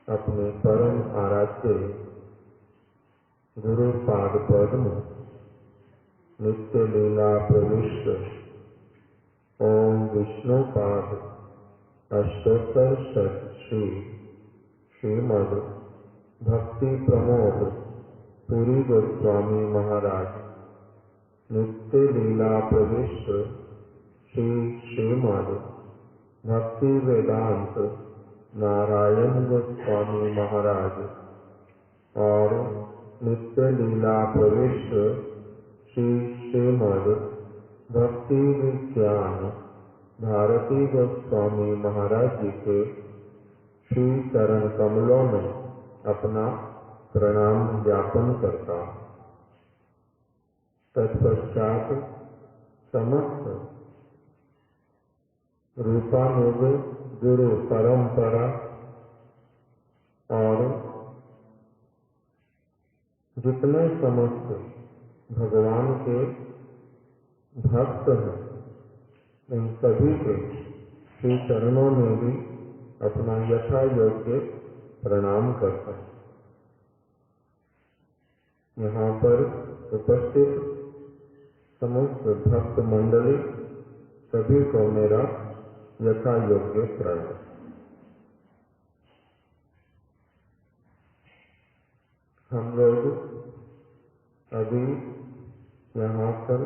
अपने परम आराध्य गुरु पाद पद्म नित्य लीला प्रविष्ट ओम विष्णु पाद अष्टोत्तर श्री श्रीमद भक्ति प्रमोद पुरी गोस्वामी महाराज नित्य लीला प्रविष्ट श्री श्रीमद भक्ति वेदांत नारायण गोस्वामी महाराज और नित्य लीला प्रविष्ट श्री श्रीमद भक्ति विज्ञान भारती गोस्वामी महाराज जी के श्री चरण कमलों में अपना प्रणाम ज्ञापन करता हूँ। तत्पश्चात समस्त रूपानुग गुरु परंपरा और जितने समस्त भगवान के भक्त हैं इन सभी के श्री चरणों में भी अपना यथा योग्य प्रणाम करता हूँ। यहाँ पर उपस्थित समस्त भक्त मंडली सभी को मेरा यथा योग्य प्रणाम। हम लोग अभी यहाँ पर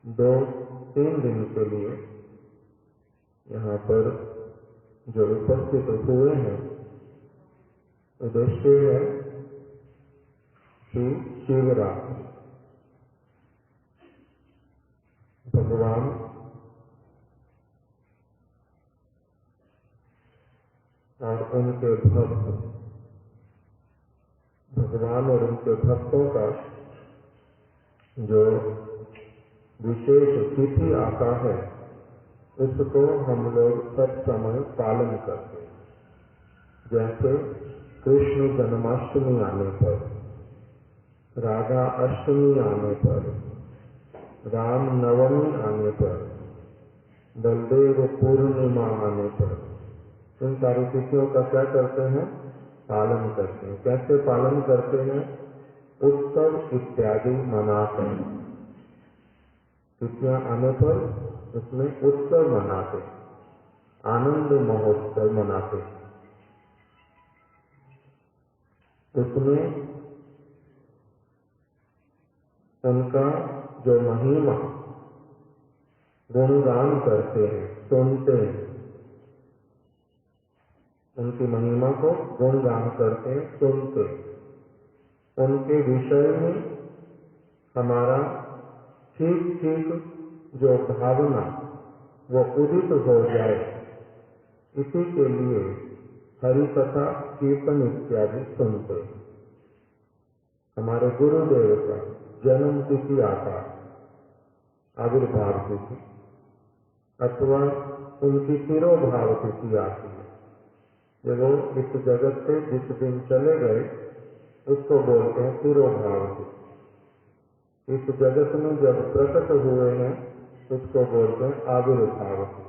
2-3 दिन के लिए यहाँ पर जो उपस्थित हुए हैं उद्देश्य है श्री शिवरात्रि। भगवान और उनके भक्त भगवान और उनके भक्तों का जो विशेष तिथि आता है उसको हम लोग सब समय पालन करते हैं। जैसे कृष्ण जन्माष्टमी आने पर, राधा अष्टमी आने पर, राम नवमी आने पर, बलदेव पूर्णिमा आने पर, इन सारी तिथियों का क्या करते हैं? पालन करते हैं। कैसे पालन करते हैं? उत्सव इत्यादि मनाते हैं। तिथियां आने पर उसमें उत्सव मनाते हैं, आनंद महोत्सव मनाते हैं। उसमें उनका जो महिमा गुणगान करते हैं, सुनते हैं, उनकी महिमा को गुणगान करते हैं, सुनते हैं। उनके विषय में हमारा ठीक ठीक जो भावना वो उदित हो जाए, इसी के लिए हरि कथा कीर्तन इत्यादि सुनते हैं। हमारे गुरुदेव का जन्म तिथि आता है, आविर्भाव तिथि, अथवा उनकी तिरोभाव तिथि आती है। जब वो इस जगत से जिस दिन चले गए उसको बोलते हैं तिरोभाव तिथि। इस जगत में जब प्रकट हुए हैं उसको बोलते हैं आविर्भाव तिथि।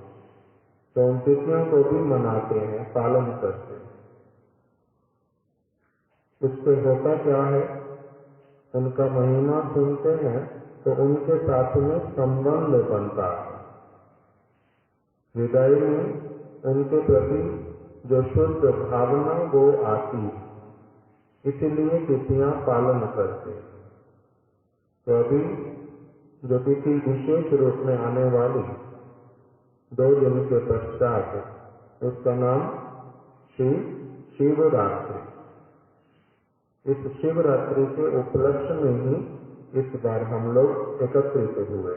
तो उन तिथियों को भी मनाते हैं, पालन करते हैं। उससे होता क्या है? उनका महिमा सुनते हैं तो उनके साथ में संबंध बनता है। हृदय में उनके प्रति जो शुद्ध भावना वो आती है, इसलिए तिथियां पालन करते हैं। तो अभी जो तिथि विशेष रूप में आने वाली 2 दिन के पश्चात, उसका नाम श्री शिवरात्रि। इस शिवरात्रि के उपलक्ष्य में ही इस बार हम लोग एकत्रित हुए।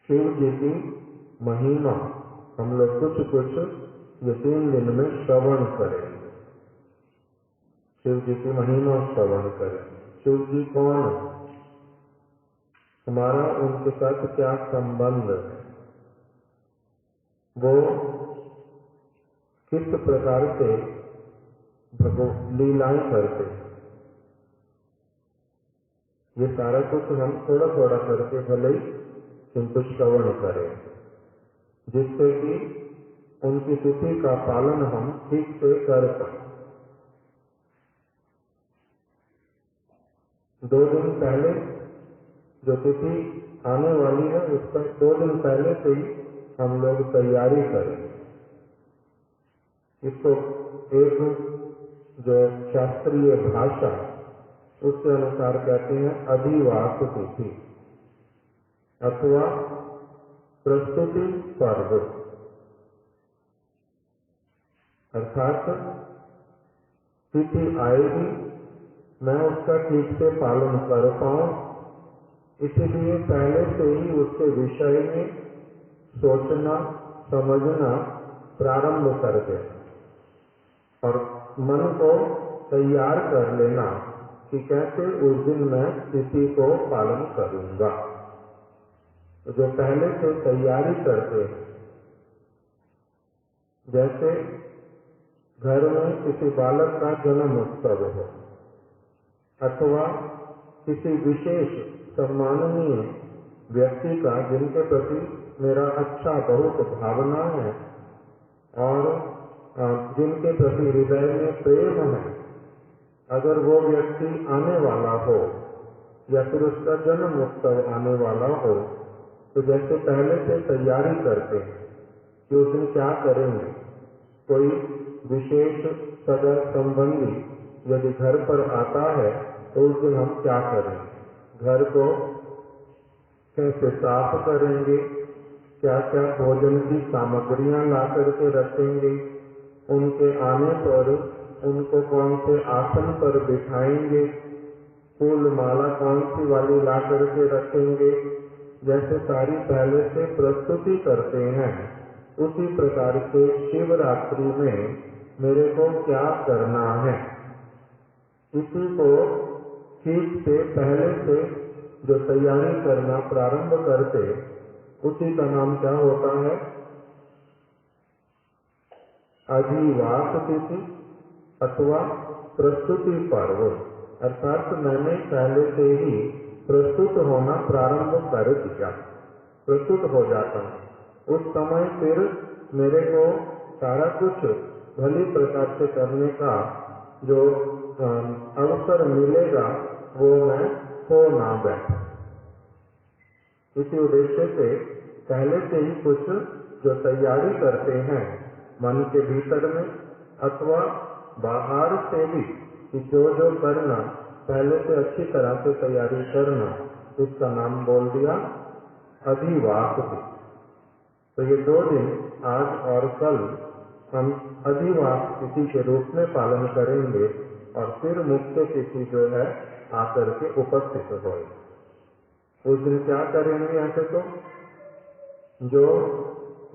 शिव जी की महिमा हम लोग कुछ ये 3 दिन में श्रवण करेंगे। शिव जी की महिमा श्रवण करेंगे। शिव जी कौन है? हमारा उनके साथ क्या संबंध है? वो किस प्रकार से लीलाएं करते हैं? ये सारा कुछ हम थोड़ा थोड़ा करके भले ही किंतु श्रवण करें, जिससे कि उनकी तिथि का पालन हम ठीक से कर पाए। 2 दिन पहले जो तिथि आने वाली है उसका 2 दिन पहले से ही हम लोग तैयारी करें। इसको एक जो शास्त्रीय भाषा उसके अनुसार कहते हैं अधिवास तिथि अथवा प्रस्तुति पर्व। अर्थात तिथि आएगी, मैं उसका ठीक से पालन कर पाऊं, इसलिए पहले से ही उसके विषय में सोचना समझना प्रारंभ कर दे और मन को तैयार कर लेना कि कैसे उस दिन मैं तिथि को पालन करूंगा। तो जो पहले से तैयारी करते हैं, जैसे घर में किसी बालक का जन्म उत्सव हो अथवा किसी विशेष सम्माननीय व्यक्ति का जिनके प्रति मेरा अच्छा बहुत भावना है और जिनके प्रति हृदय में प्रेम है, अगर वो व्यक्ति आने वाला हो या फिर उसका जन्म उत्सव आने वाला हो, तो जैसे पहले से तैयारी करते हैं कि उस दिन क्या करेंगे। कोई विशेष सगा संबंधी यदि घर पर आता है तो उस दिन हम क्या करेंगे, घर को कैसे साफ करेंगे, क्या क्या भोजन की सामग्रियां ला करके रखेंगे, उनके आने पर उनको कौन से आसन पर बिठाएंगे, फूल माला कौन सी वाली ला करके रखेंगे, जैसे सारी पहले से प्रस्तुति करते हैं, उसी प्रकार से शिवरात्रि में मेरे को क्या करना है, इसी को ठीक से पहले से जो तैयारी करना प्रारंभ करते, उसी का नाम क्या होता है, अधिवास तिथि अथवा प्रस्तुति पर्व। अर्थात मैंने पहले से ही प्रस्तुत होना प्रारंभ कर दिया, प्रस्तुत हो जाता हूँ। उस समय फिर मेरे को सारा कुछ भली प्रकार से करने का जो अवसर मिलेगा वो मैं खो ना बैठूं। इसी उद्देश्य से पहले से ही कुछ जो तैयारी करते हैं मन के भीतर में अथवा बाहर से भी, कि जो जो करना पहले से अच्छी तरह से तैयारी करना, इसका नाम बोल दिया अधिवास तिथि। तो ये 2 दिन आज और कल हम अधिवास तिथि के रूप में पालन करेंगे और फिर मुख्य तिथि जो है आकर के उपस्थित होगी। उस दिन क्या करेंगे, ऐसे तो जो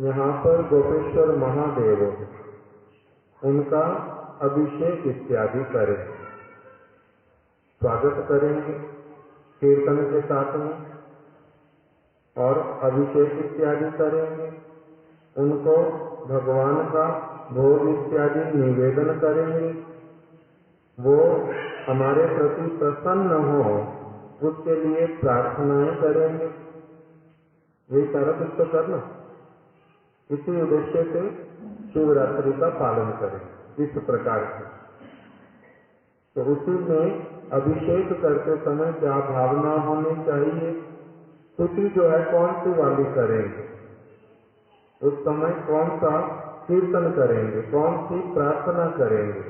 यहाँ पर गोपेश्वर महादेव उनका अभिषेक इत्यादि करेंगे, स्वागत करेंगे कीर्तन के साथ में और अभिषेक इत्यादि करेंगे, उनको भगवान का भोग इत्यादि निवेदन करेंगे, वो हमारे प्रति प्रसन्न हो उसके लिए प्रार्थनाएं करेंगे। यही सारा कुछ तो करना। इसी उद्देश्य से शिवरात्रि का पालन करेंगे इस प्रकार से। तो उसी में अभिषेक करते समय क्या भावना होनी चाहिए, स्तुति जो है कौन सी वाली करेंगे, उस समय कौन सा कीर्तन करेंगे, कौन सी प्रार्थना करेंगे,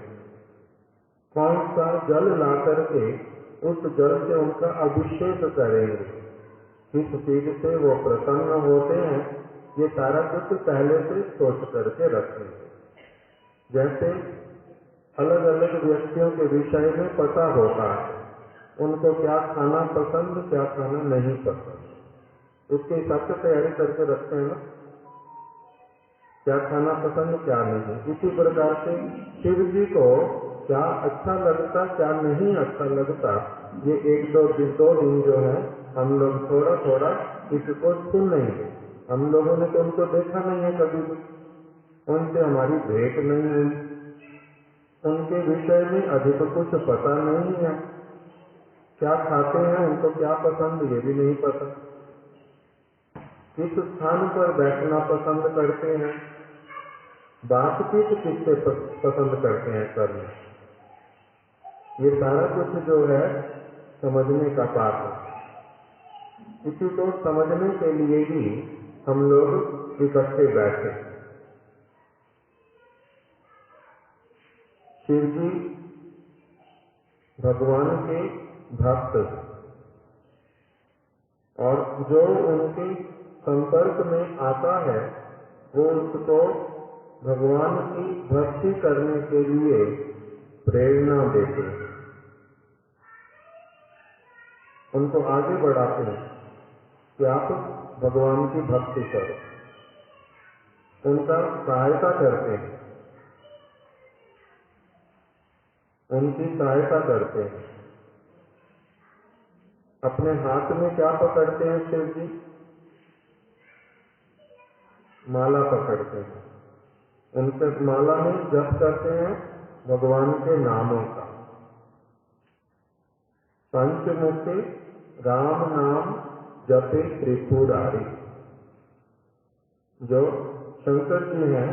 कौन सा जल ला करके उस जल से उनका अभिषेक करेंगे, किस चीज से वो प्रसन्न होते हैं, ये सारा कुछ पहले से सोच करके रखेंगे। जैसे अलग अलग व्यक्तियों के विषय में पता होता है, उनको क्या खाना पसंद क्या खाना नहीं पसंद, उसके हिसाब से तैयारी करके रखते हैं ना, क्या खाना पसंद क्या नहीं। इसी प्रकार से शिव जी को क्या अच्छा लगता क्या नहीं अच्छा लगता, ये 1-2 दिन जो है हम लोग थोड़ा थोड़ा इसको सुनेंगे। हम लोगों ने तो उनको देखा नहीं है कभी भी, उनसे हमारी भेंट नहीं हुई, उनके विषय में अधिक कुछ पता नहीं है, क्या खाते हैं उनको क्या पसंद ये भी नहीं पता, किस स्थान पर बैठना पसंद करते हैं, बातचीत किससे पसंद करते हैं करना, ये सारा कुछ जो है समझने का पाठ है। इसी को समझने के लिए ही हम लोग इकट्ठे बैठे। शिव जी भगवान के भक्त और जो उनके संपर्क में आता है वो उसको भगवान की भक्ति करने के लिए प्रेरणा देते हैं, उनको आगे बढ़ाते हैं कि आप भगवान की भक्ति करो, उनका सहायता करते हैं, उनकी सहायता करते हैं। अपने हाथ में क्या पकड़ते हैं शिव जी? माला पकड़ते हैं। उनके माला में जप करते हैं भगवान के नामों का। पंचमुखी राम नाम जपे त्रिपुरारी। जो शंकर जी हैं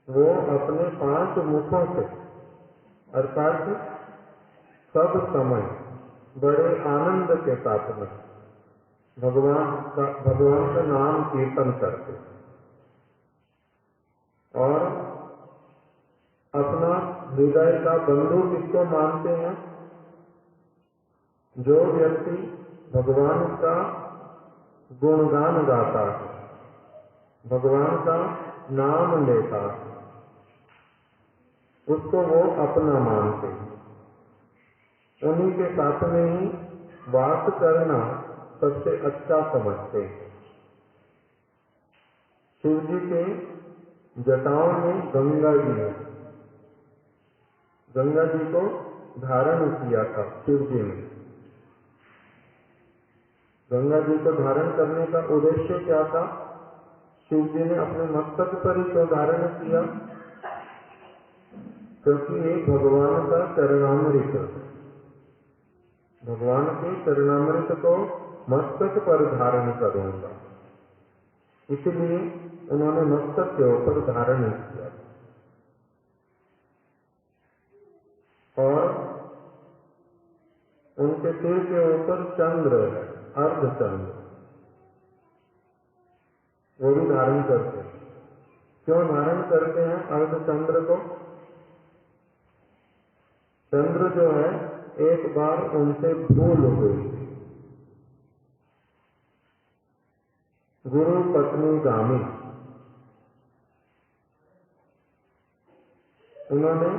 वो अपने 5 मुखों से अर्थात सब समय बड़े आनंद के साथ में भगवान का नाम कीर्तन करते और अपना हृदय का बंधु किसको मानते हैं? जो व्यक्ति भगवान का गुणगान गाता है, भगवान का नाम लेता है, उसको वो अपना मानते हैं। उन्हीं के साथ में ही वास करना सबसे अच्छा समझते हैं। शिव जी के जटाओं में गंगा जी है। गंगा जी को धारण किया था शिव जी ने। गंगा जी को धारण करने का उद्देश्य क्या था? शिव जी ने अपने मस्तक पर ही क्यों धारण किया? क्योंकि ये भगवान का चरणामृत, भगवान के चरणामृत को मस्तक पर धारण करूंगा, इसलिए उन्होंने मस्तक के ऊपर धारण किया। और उनके सिर के ऊपर चंद्र है, अर्धचंद्र, वो भी धारण करते हैं। क्यों धारण करते हैं अर्धचंद्र को? चंद्र जो है एक बार उनसे भूल हुई थी। गुरु पत्नी गामी, उन्होंने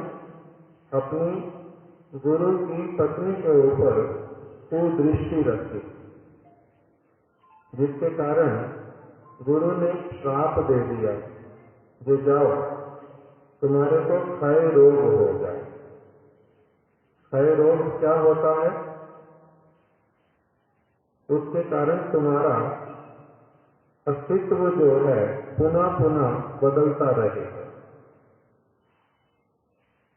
अपनी गुरु की पत्नी के ऊपर कुदृष्टि रखी, जिसके कारण गुरु ने श्राप दे दिया जो जाओ तुम्हारे को क्षय रोग हो जाए। क्षय रोग क्या होता है? उसके कारण तुम्हारा अस्तित्व जो है पुनः पुनः बदलता रहेगा।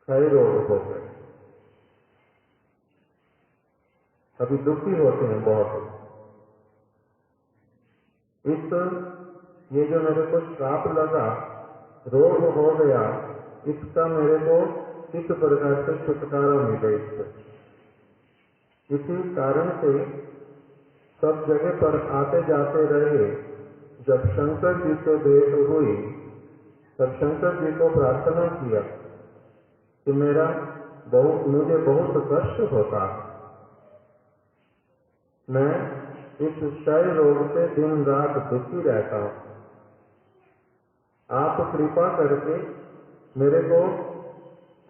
क्षय रोग हो गए, अभी दुखी होते हैं बहुत। ये जो मेरे को श्राप लगा, रोग हो गया, इसका मेरे को किस प्रकार से छुटकारा मिले इससे। इसी कारण से सब जगह पर आते जाते रहे। जब शंकर जी से भेंट हुई तब शंकर जी को प्रार्थना किया कि मुझे बहुत कष्ट होता है, मैं इस क्षय रोग से दिन रात दुखी रहता हूं, आप कृपा करके मेरे को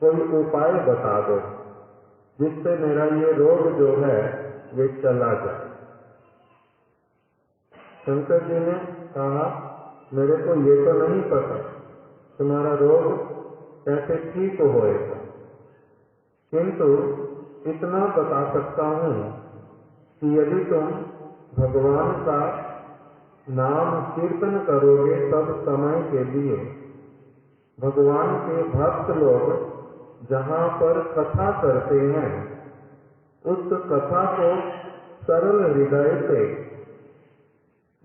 कोई उपाय बता दो जिससे मेरा ये रोग जो है ये चला जाए। शंकर जी ने कहा मेरे को ये तो नहीं पता तुम्हारा रोग कैसे ठीक होएगा, किंतु इतना बता सकता हूं कि यदि तुम भगवान का नाम कीर्तन करोगे तब समय के लिए भगवान के भक्त लोग जहां पर कथा करते हैं उस कथा को सरल हृदय से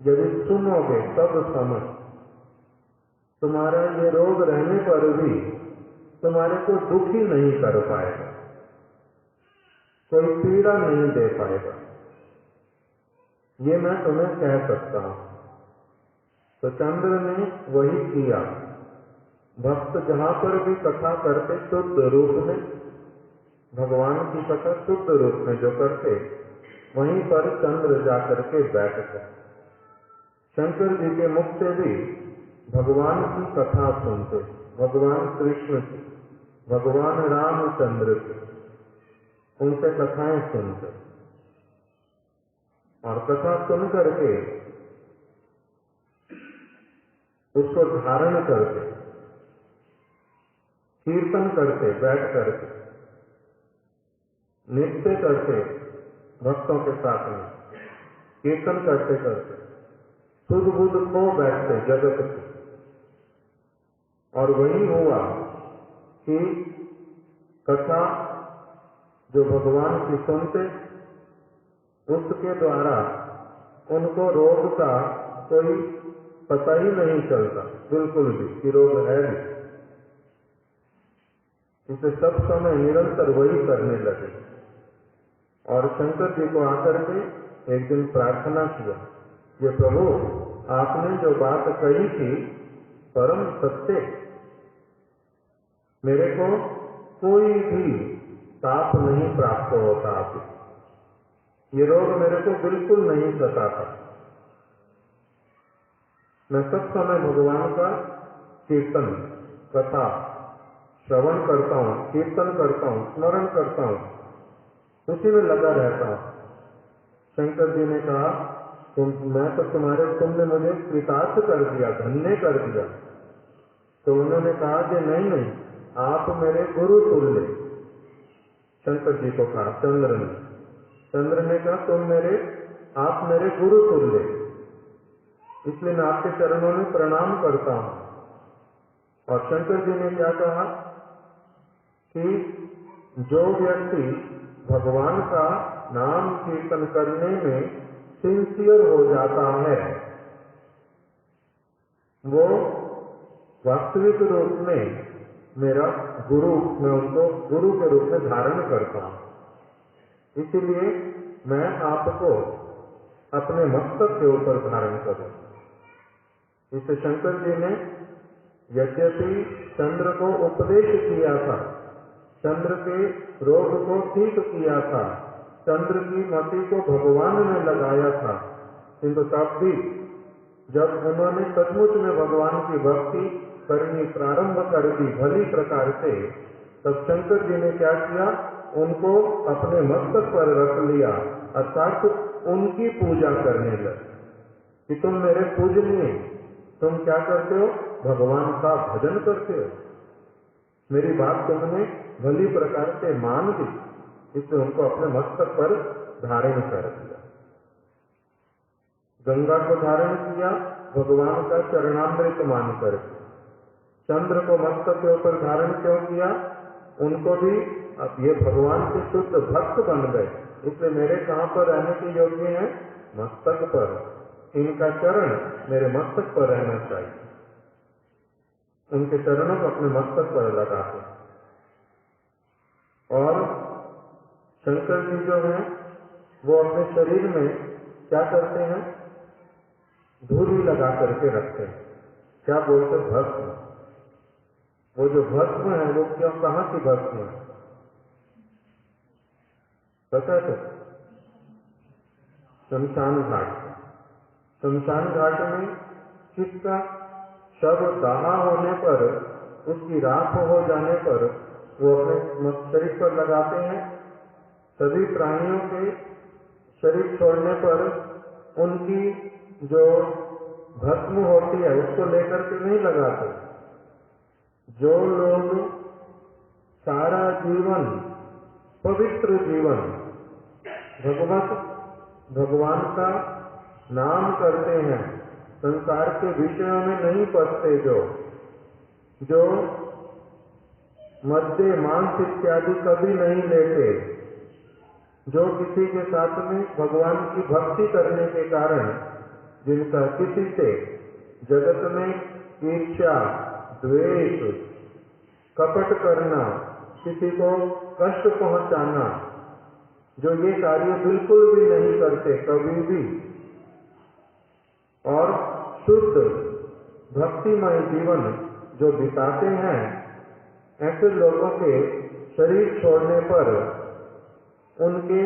यदि सुनोगे तब समय तुम्हारा ये रोग रहने पर भी तुम्हारे को दुखी नहीं कर पाएगा, कोई पीड़ा नहीं दे पाएगा, ये मैं तुम्हें कह सकता हूं। तो चंद्र ने वही किया। भक्त जहां पर भी कथा करते शुद्ध रूप में, भगवान की कथा शुद्ध रूप में जो करते, वहीं पर चंद्र जाकर के बैठते। शंकर जी के मुख से भी भगवान की कथा सुनते, भगवान कृष्ण की, भगवान रामचंद्र की, उनसे कथाएं सुनते और कथा सुन करके उसको धारण करते, कीर्तन करते, बैठ करके नृत्य करते, भक्तों के साथ में कीर्तन करते करते सुध बुध खो बैठते जगत को। और वही हुआ कि कथा जो भगवान की सुनते, उसके द्वारा उनको रोग का कोई पता ही नहीं चलता, बिल्कुल भी कि रोग है भी। इसे सब समय निरंतर वही करने लगे। और शंकर जी को आकर के एक दिन प्रार्थना किया, ये प्रभु आपने जो बात कही थी परम सत्य, मेरे को कोई भी ताप नहीं प्राप्त होता, ये रोग मेरे को बिल्कुल नहीं सताता। मैं सब समय भगवान का कीर्तन, कथा श्रवण करता हूँ, कीर्तन करता हूँ, स्मरण करता हूँ, उसी में लगा रहता हूँ। शंकर जी ने कहा मैं तो तुमने मुझे कृतार्थ कर दिया, धन्य कर दिया। तो उन्होंने कहा कि नहीं नहीं, आप मेरे गुरु तुल्य। शंकर जी को कहा चंद्र ने कहा आप मेरे गुरु तुल्य, इसलिए मैं आपके चरणों में प्रणाम करता हूं। और शंकर जी ने क्या कहा कि जो व्यक्ति भगवान का नाम कीर्तन करने में सिंसियर हो जाता है, वो वास्तविक रूप में मेरा गुरु, मैं उनको गुरु के रूप में धारण करता हूं। इसीलिए मैं आपको अपने मस्तक के ऊपर धारण करूं। इसे शंकर जी ने यद्यपि चंद्र को उपदेश किया था, चंद्र के रोग को ठीक किया था, चंद्र की मति को भगवान ने लगाया था, किंतु तब भी जब उन्होंने सचमुच में भगवान की भक्ति करनी प्रारंभ कर दी भली प्रकार से, तब शंकर जी ने क्या किया, उनको अपने मस्तक पर रख लिया, अर्थात उनकी पूजा करने लगे कि तुम मेरे पूजनीय, तुम क्या करते हो, भगवान का भजन करते हो, मेरी बात तुमने भली प्रकार से मान ली, इसलिए उनको अपने मस्तक पर धारण कर दिया। गंगा को धारण किया भगवान का चरणामृत मानकर। चंद्र को मस्तक के ऊपर धारण क्यों किया, उनको भी अब ये भगवान के शुद्ध भक्त बन गए, इसलिए मेरे कहां पर रहने के योग्य हैं, मस्तक पर। इनका चरण मेरे मस्तक पर रहना चाहिए, उनके चरणों को अपने मस्तक पर लगाते। और शंकर जी जो हैं वो अपने शरीर में क्या करते हैं, धूली लगा करके रखते हैं, क्या बोलते, भस्म। वो जो भस्म है वो क्यों, कहां की भस्म है पता है? शमशान घाट। शमशान घाट में किसका शव दाहा होने पर, उसकी राख हो जाने पर वो अपने शरीर पर लगाते हैं। सभी प्राणियों के शरीर छोड़ने पर उनकी जो भस्म होती है उसको लेकर के नहीं लगाते। जो लोग सारा जीवन, पवित्र जीवन भगवान का नाम करते हैं, संसार के विषयों में नहीं पड़ते, जो मद्य मांस इत्यादि कभी नहीं लेते, जो किसी के साथ में भगवान की भक्ति करने के कारण जिनका किसी से जगत में ईर्ष्या, द्वेष, कपट करना, किसी को कष्ट पहुंचाना, जो ये कार्य बिल्कुल भी नहीं करते कभी भी, और शुद्ध भक्तिमय जीवन जो बिताते हैं, ऐसे लोगों के शरीर छोड़ने पर उनके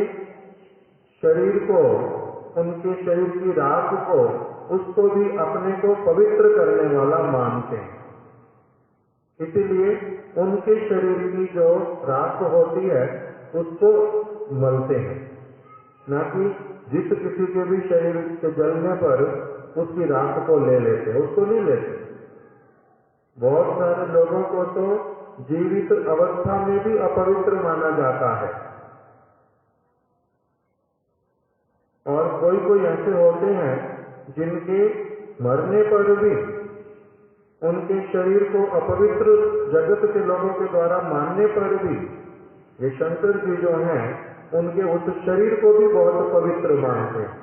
शरीर को, उनके शरीर की राख को, उसको भी अपने को पवित्र करने वाला मानते हैं। इसीलिए उनके शरीर की जो राख होती है उसको मलते हैं, न कि जिस किसी के भी शरीर के जलने पर उसकी राख को ले लेते, उसको नहीं लेते। बहुत सारे लोगों को तो जीवित अवस्था में भी अपवित्र माना जाता है, और कोई कोई ऐसे होते हैं जिनके मरने पर भी उनके शरीर को अपवित्र जगत के लोगों के द्वारा मानने पर भी ये शंकर जी जो हैं उनके उस शरीर को भी बहुत पवित्र मानते हैं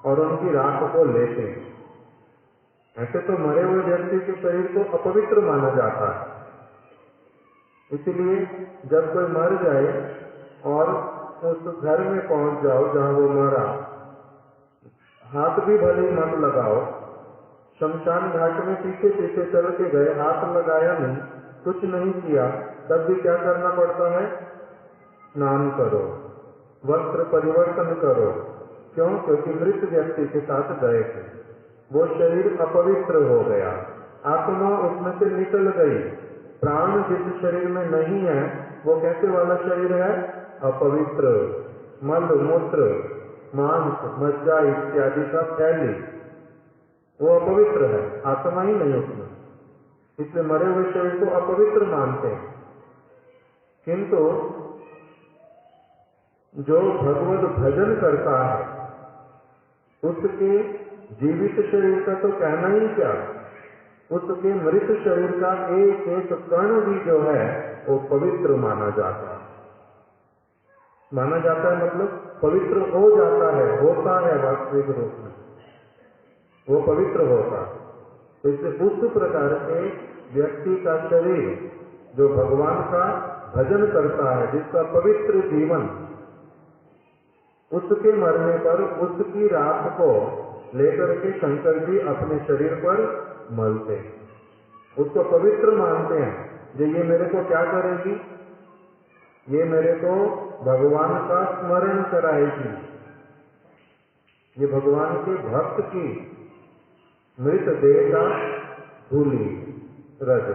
और उनकी राख को लेते हैं। ऐसे तो मरे हुए व्यक्ति के शरीर को अपवित्र माना जाता है। इसलिए जब कोई मर जाए और उस घर में पहुंच जाओ जहां वो मरा, हाथ भी भले मत लगाओ, शमशान घाट में पीछे पीछे चल के गए, हाथ लगाया नहीं, कुछ नहीं किया, तब भी क्या करना पड़ता है? स्नान करो, वस्त्र परिवर्तन करो। क्यों? क्योंकि मृत व्यक्ति के साथ गए थे, वो शरीर अपवित्र हो गया, आत्मा उसमें से निकल गई। प्राण जिस शरीर में नहीं है वो कैसे वाला शरीर है? अपवित्र, मल मूत्र मांस मज्जा इत्यादि का फैली, वो अपवित्र है, आत्मा ही नहीं उसमें। इसलिए मरे हुए शरीर को अपवित्र मानते हैं। किंतु जो भगवत भजन करता है उसके जीवित शरीर का तो कहना ही क्या, उसके मृत शरीर का एक एक कण भी जो है वो पवित्र माना जाता है। माना जाता है मतलब पवित्र हो जाता है, होता है वास्तविक रूप में, वो पवित्र होता है। इसलिए उस प्रकार के व्यक्ति का शरीर जो भगवान का भजन करता है, जिसका पवित्र जीवन, उसके मरने पर उसकी राख को लेकर के शंकर जी अपने शरीर पर मलते, उसको पवित्र मानते हैं। जो ये मेरे को क्या करेगी? ये मेरे को भगवान का स्मरण कराएगी, ये भगवान के भक्त की मृत देह का धूली रज,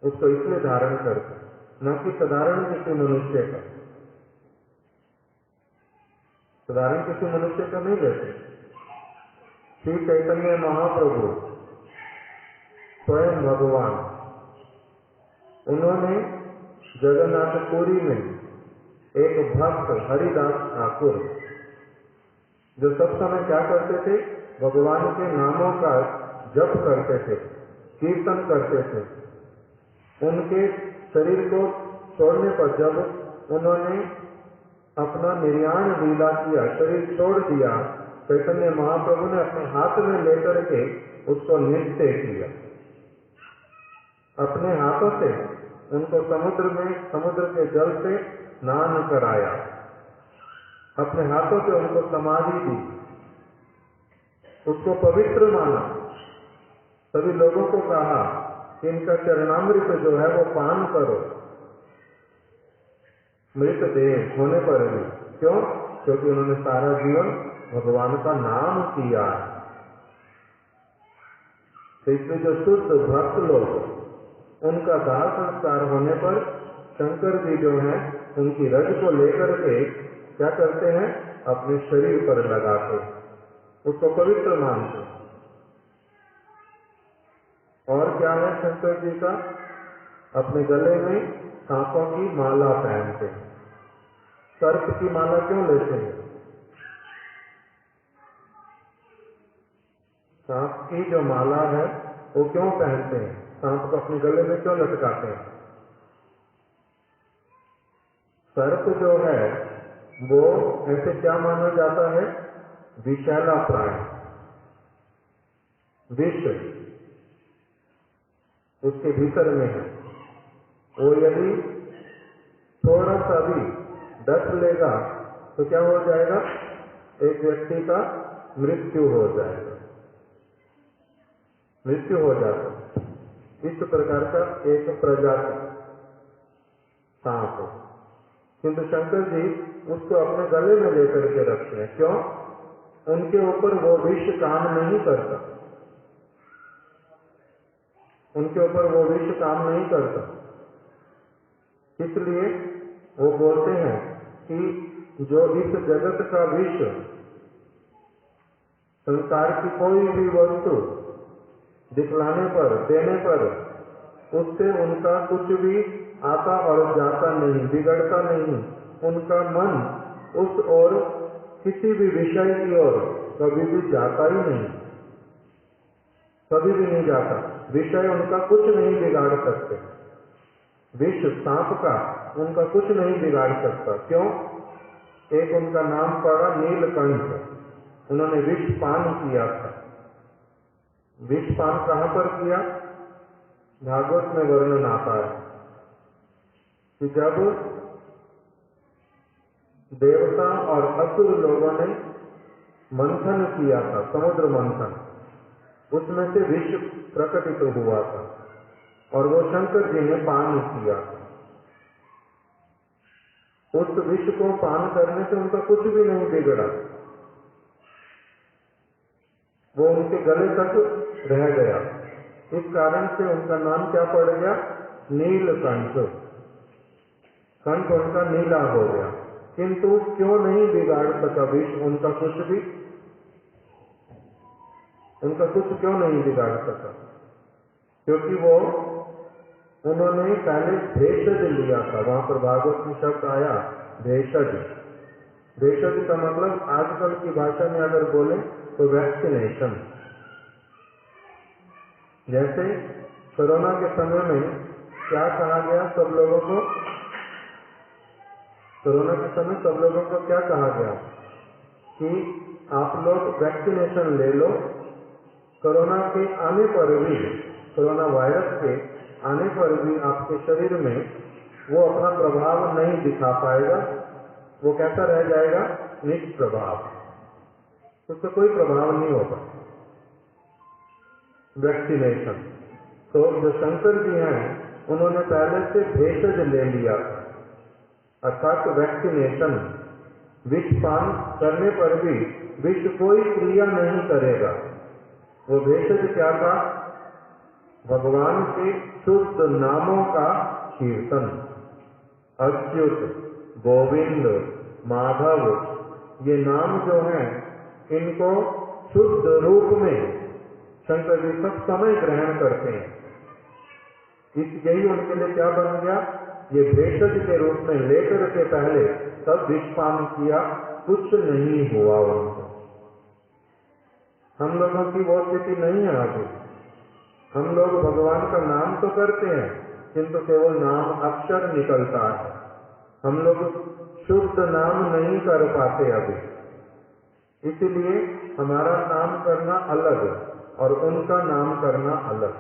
उसको इसलिए धारण करते, न कि साधारण किसी मनुष्य का। साधारण किसी मनुष्य का नहीं लेते। श्री चैतन्य महाप्रभु स्वयं भगवान, उन्होंने जगन्नाथपुरी में एक भक्त हरिदास ठाकुर, जो सब समय क्या करते थे? भगवान के नामों का जप करते थे, कीर्तन करते थे। उनके शरीर को छोड़ने पर जब उन्होंने अपना निर्याण लीला किया, शरीर छोड़ दिया, चैतन्य महाप्रभु ने अपने हाथ में लेकर के उसको नित्य किया, अपने हाथों से उनको समुद्र में, समुद्र के जल से स्नान कराया, अपने हाथों से उनको समाधि दी, उसको पवित्र माना। सभी लोगों को कहा कि इनका चरणामृत जो है वो पान करो, मृत देह होने पर भी। क्यों? क्योंकि उन्होंने सारा जीवन भगवान का नाम किया। तो इसलिए जो शुद्ध भक्त लोग, उनका दाह संस्कार होने पर शंकर जी जो है उनकी रज को लेकर के क्या करते हैं? अपने शरीर पर लगाते, उसको पवित्र मानते। और क्या है शंकर जी का? अपने गले में सांपों की माला पहनते हैं। सर्प की माला क्यों लेते हैं? सांप की जो माला है वो क्यों पहनते हैं? सांप को अपने गले में क्यों लटकाते हैं? सर्प जो है वो ऐसे क्या माना जाता है? विषैला प्राणी, विष उसके भीतर में है, वो यदि थोड़ा सा भी डस लेगा तो क्या हो जाएगा? एक व्यक्ति का मृत्यु हो जाएगा, मृत्यु हो जाता है। इस प्रकार का एक प्रजाति सांप है। किंतु शंकर जी उसको अपने गले में लेकर के रखते हैं। क्यों? उनके ऊपर वो विष काम नहीं करता, उनके ऊपर वो विष काम नहीं करता। इसलिए वो बोलते हैं कि जो इस जगत का विष, संसार की कोई भी वस्तु दिखलाने पर, देने पर, उससे उनका कुछ भी आता और जाता नहीं, बिगड़ता नहीं। उनका मन उस ओर, किसी भी विषय की ओर कभी भी जाता ही नहीं, कभी भी नहीं जाता। विषय उनका कुछ नहीं बिगाड़ सकते। विष सांप का उनका कुछ नहीं बिगाड़ सकता। क्यों? एक उनका नाम पड़ा नीलकंठ। उन्होंने विष पान किया था। विष पान कहां पर किया? भागवत में वर्णन आता है कि जब देवता और असुर लोगों ने मंथन किया था, समुद्र मंथन, उसमें से विष प्रकटित हुआ था और वो शंकर जी ने पान किया। उस विष को पान करने से उनका कुछ भी नहीं बिगड़ा, वो उनके गले तक रह गया। इस कारण से उनका नाम क्या पड़ गया? नीलकंठ। कंठ उनका नीला हो गया। किंतु क्यों नहीं बिगाड़ सका विष उनका कुछ भी? उनका कुछ क्यों नहीं बिगाड़ सका? क्योंकि वो, उन्होंने पहले भेषज लिया था। वहां पर भागवत में शब्द आया भेषज। भेषज का मतलब आजकल की भाषा में अगर बोले तो वैक्सीनेशन। जैसे कोरोना के समय में क्या कहा गया सब लोगों को? कोरोना के समय सब लोगों को क्या कहा गया कि आप लोग वैक्सीनेशन ले लो। कोरोना के आने पर भी, कोरोना वायरस के आने पर भी आपके शरीर में वो अपना प्रभाव नहीं दिखा पाएगा। वो कैसा रह जाएगा? निष्प्रभाव, उसका कोई प्रभाव नहीं होगा। वैक्सीनेशन। तो जो शंकर जी हैं उन्होंने पहले से भेषज ले लिया, अर्थात वैक्सीनेशन। विष पान करने पर भी विष कोई क्रिया नहीं करेगा। वो भेषज क्या था? भगवान के शुद्ध नामों का कीर्तन। अच्युत, गोविंद, माधव, ये नाम जो हैं इनको शुद्ध रूप में शंकर जी सब समय ग्रहण करते हैं। यही उनके लिए क्या बन गया? ये भेषज के रूप में लेकर के पहले सब विषपान किया, कुछ नहीं हुआ उनको। हम लोगों की वो स्थिति नहीं है अभी। हम लोग भगवान का नाम तो करते हैं किंतु केवल नाम अक्षर निकलता है। हम लोग शुद्ध नाम नहीं कर पाते अभी। इसीलिए हमारा नाम करना अलग और उनका नाम करना अलग।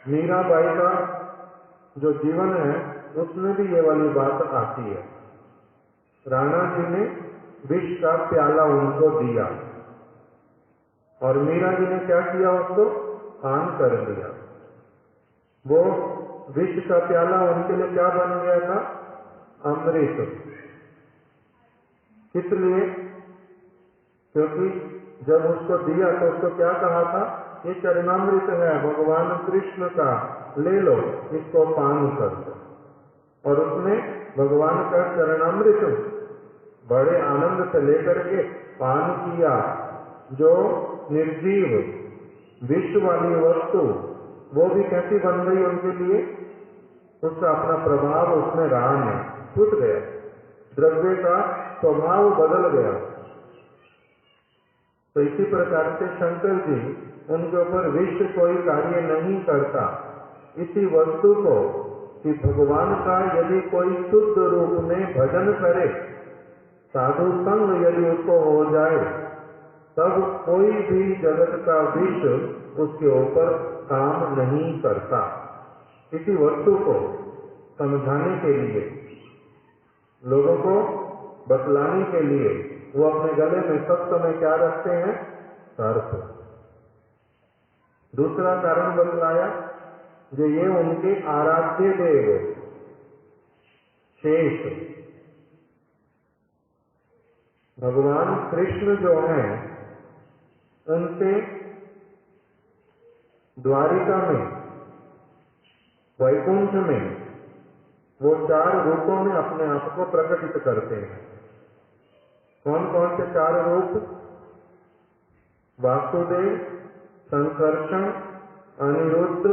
मीराबाई का जो जीवन है उसमें भी ये वाली बात आती है। राणा जी ने विष का प्याला उनको दिया और मीरा जी ने क्या किया? उसको पान कर लिया। वो विष का प्याला उनके लिए क्या बन गया था? अमृत। इसलिए क्योंकि जब उसको दिया तो उसको क्या कहा था? ये चरणामृत है भगवान कृष्ण का, ले लो, इसको पान कर दो। और उसने भगवान का चरणामृत बड़े आनंद से लेकर के पान किया। जो निर्जीव विष वाली वस्तु वो भी कैसी बन गई उनके लिए? उसका अपना प्रभाव उसमें रहा नहीं, छूट गया। द्रव्य का स्वभाव बदल गया। तो इसी प्रकार से शंकर जी, उनके ऊपर विष कोई कार्य नहीं करता। इसी वस्तु को कि भगवान का यदि कोई शुद्ध रूप में भजन करे, साधु संग यदि उसको हो जाए, तब कोई भी जगत का विष उसके ऊपर काम नहीं करता। किसी वस्तु को समझाने के लिए, लोगों को बतलाने के लिए वो अपने गले में सब समय क्या रखते हैं? सर्प। दूसरा कारण बतलाया जो ये उनके आराध्य देव शेष भगवान कृष्ण जो हैं, उनसे द्वारिका में, वैकुंठ में वो 4 रूपों में अपने आप को प्रकटित करते हैं। कौन कौन से 4 रूप? वासुदेव, संकर्षण, अनिरुद्ध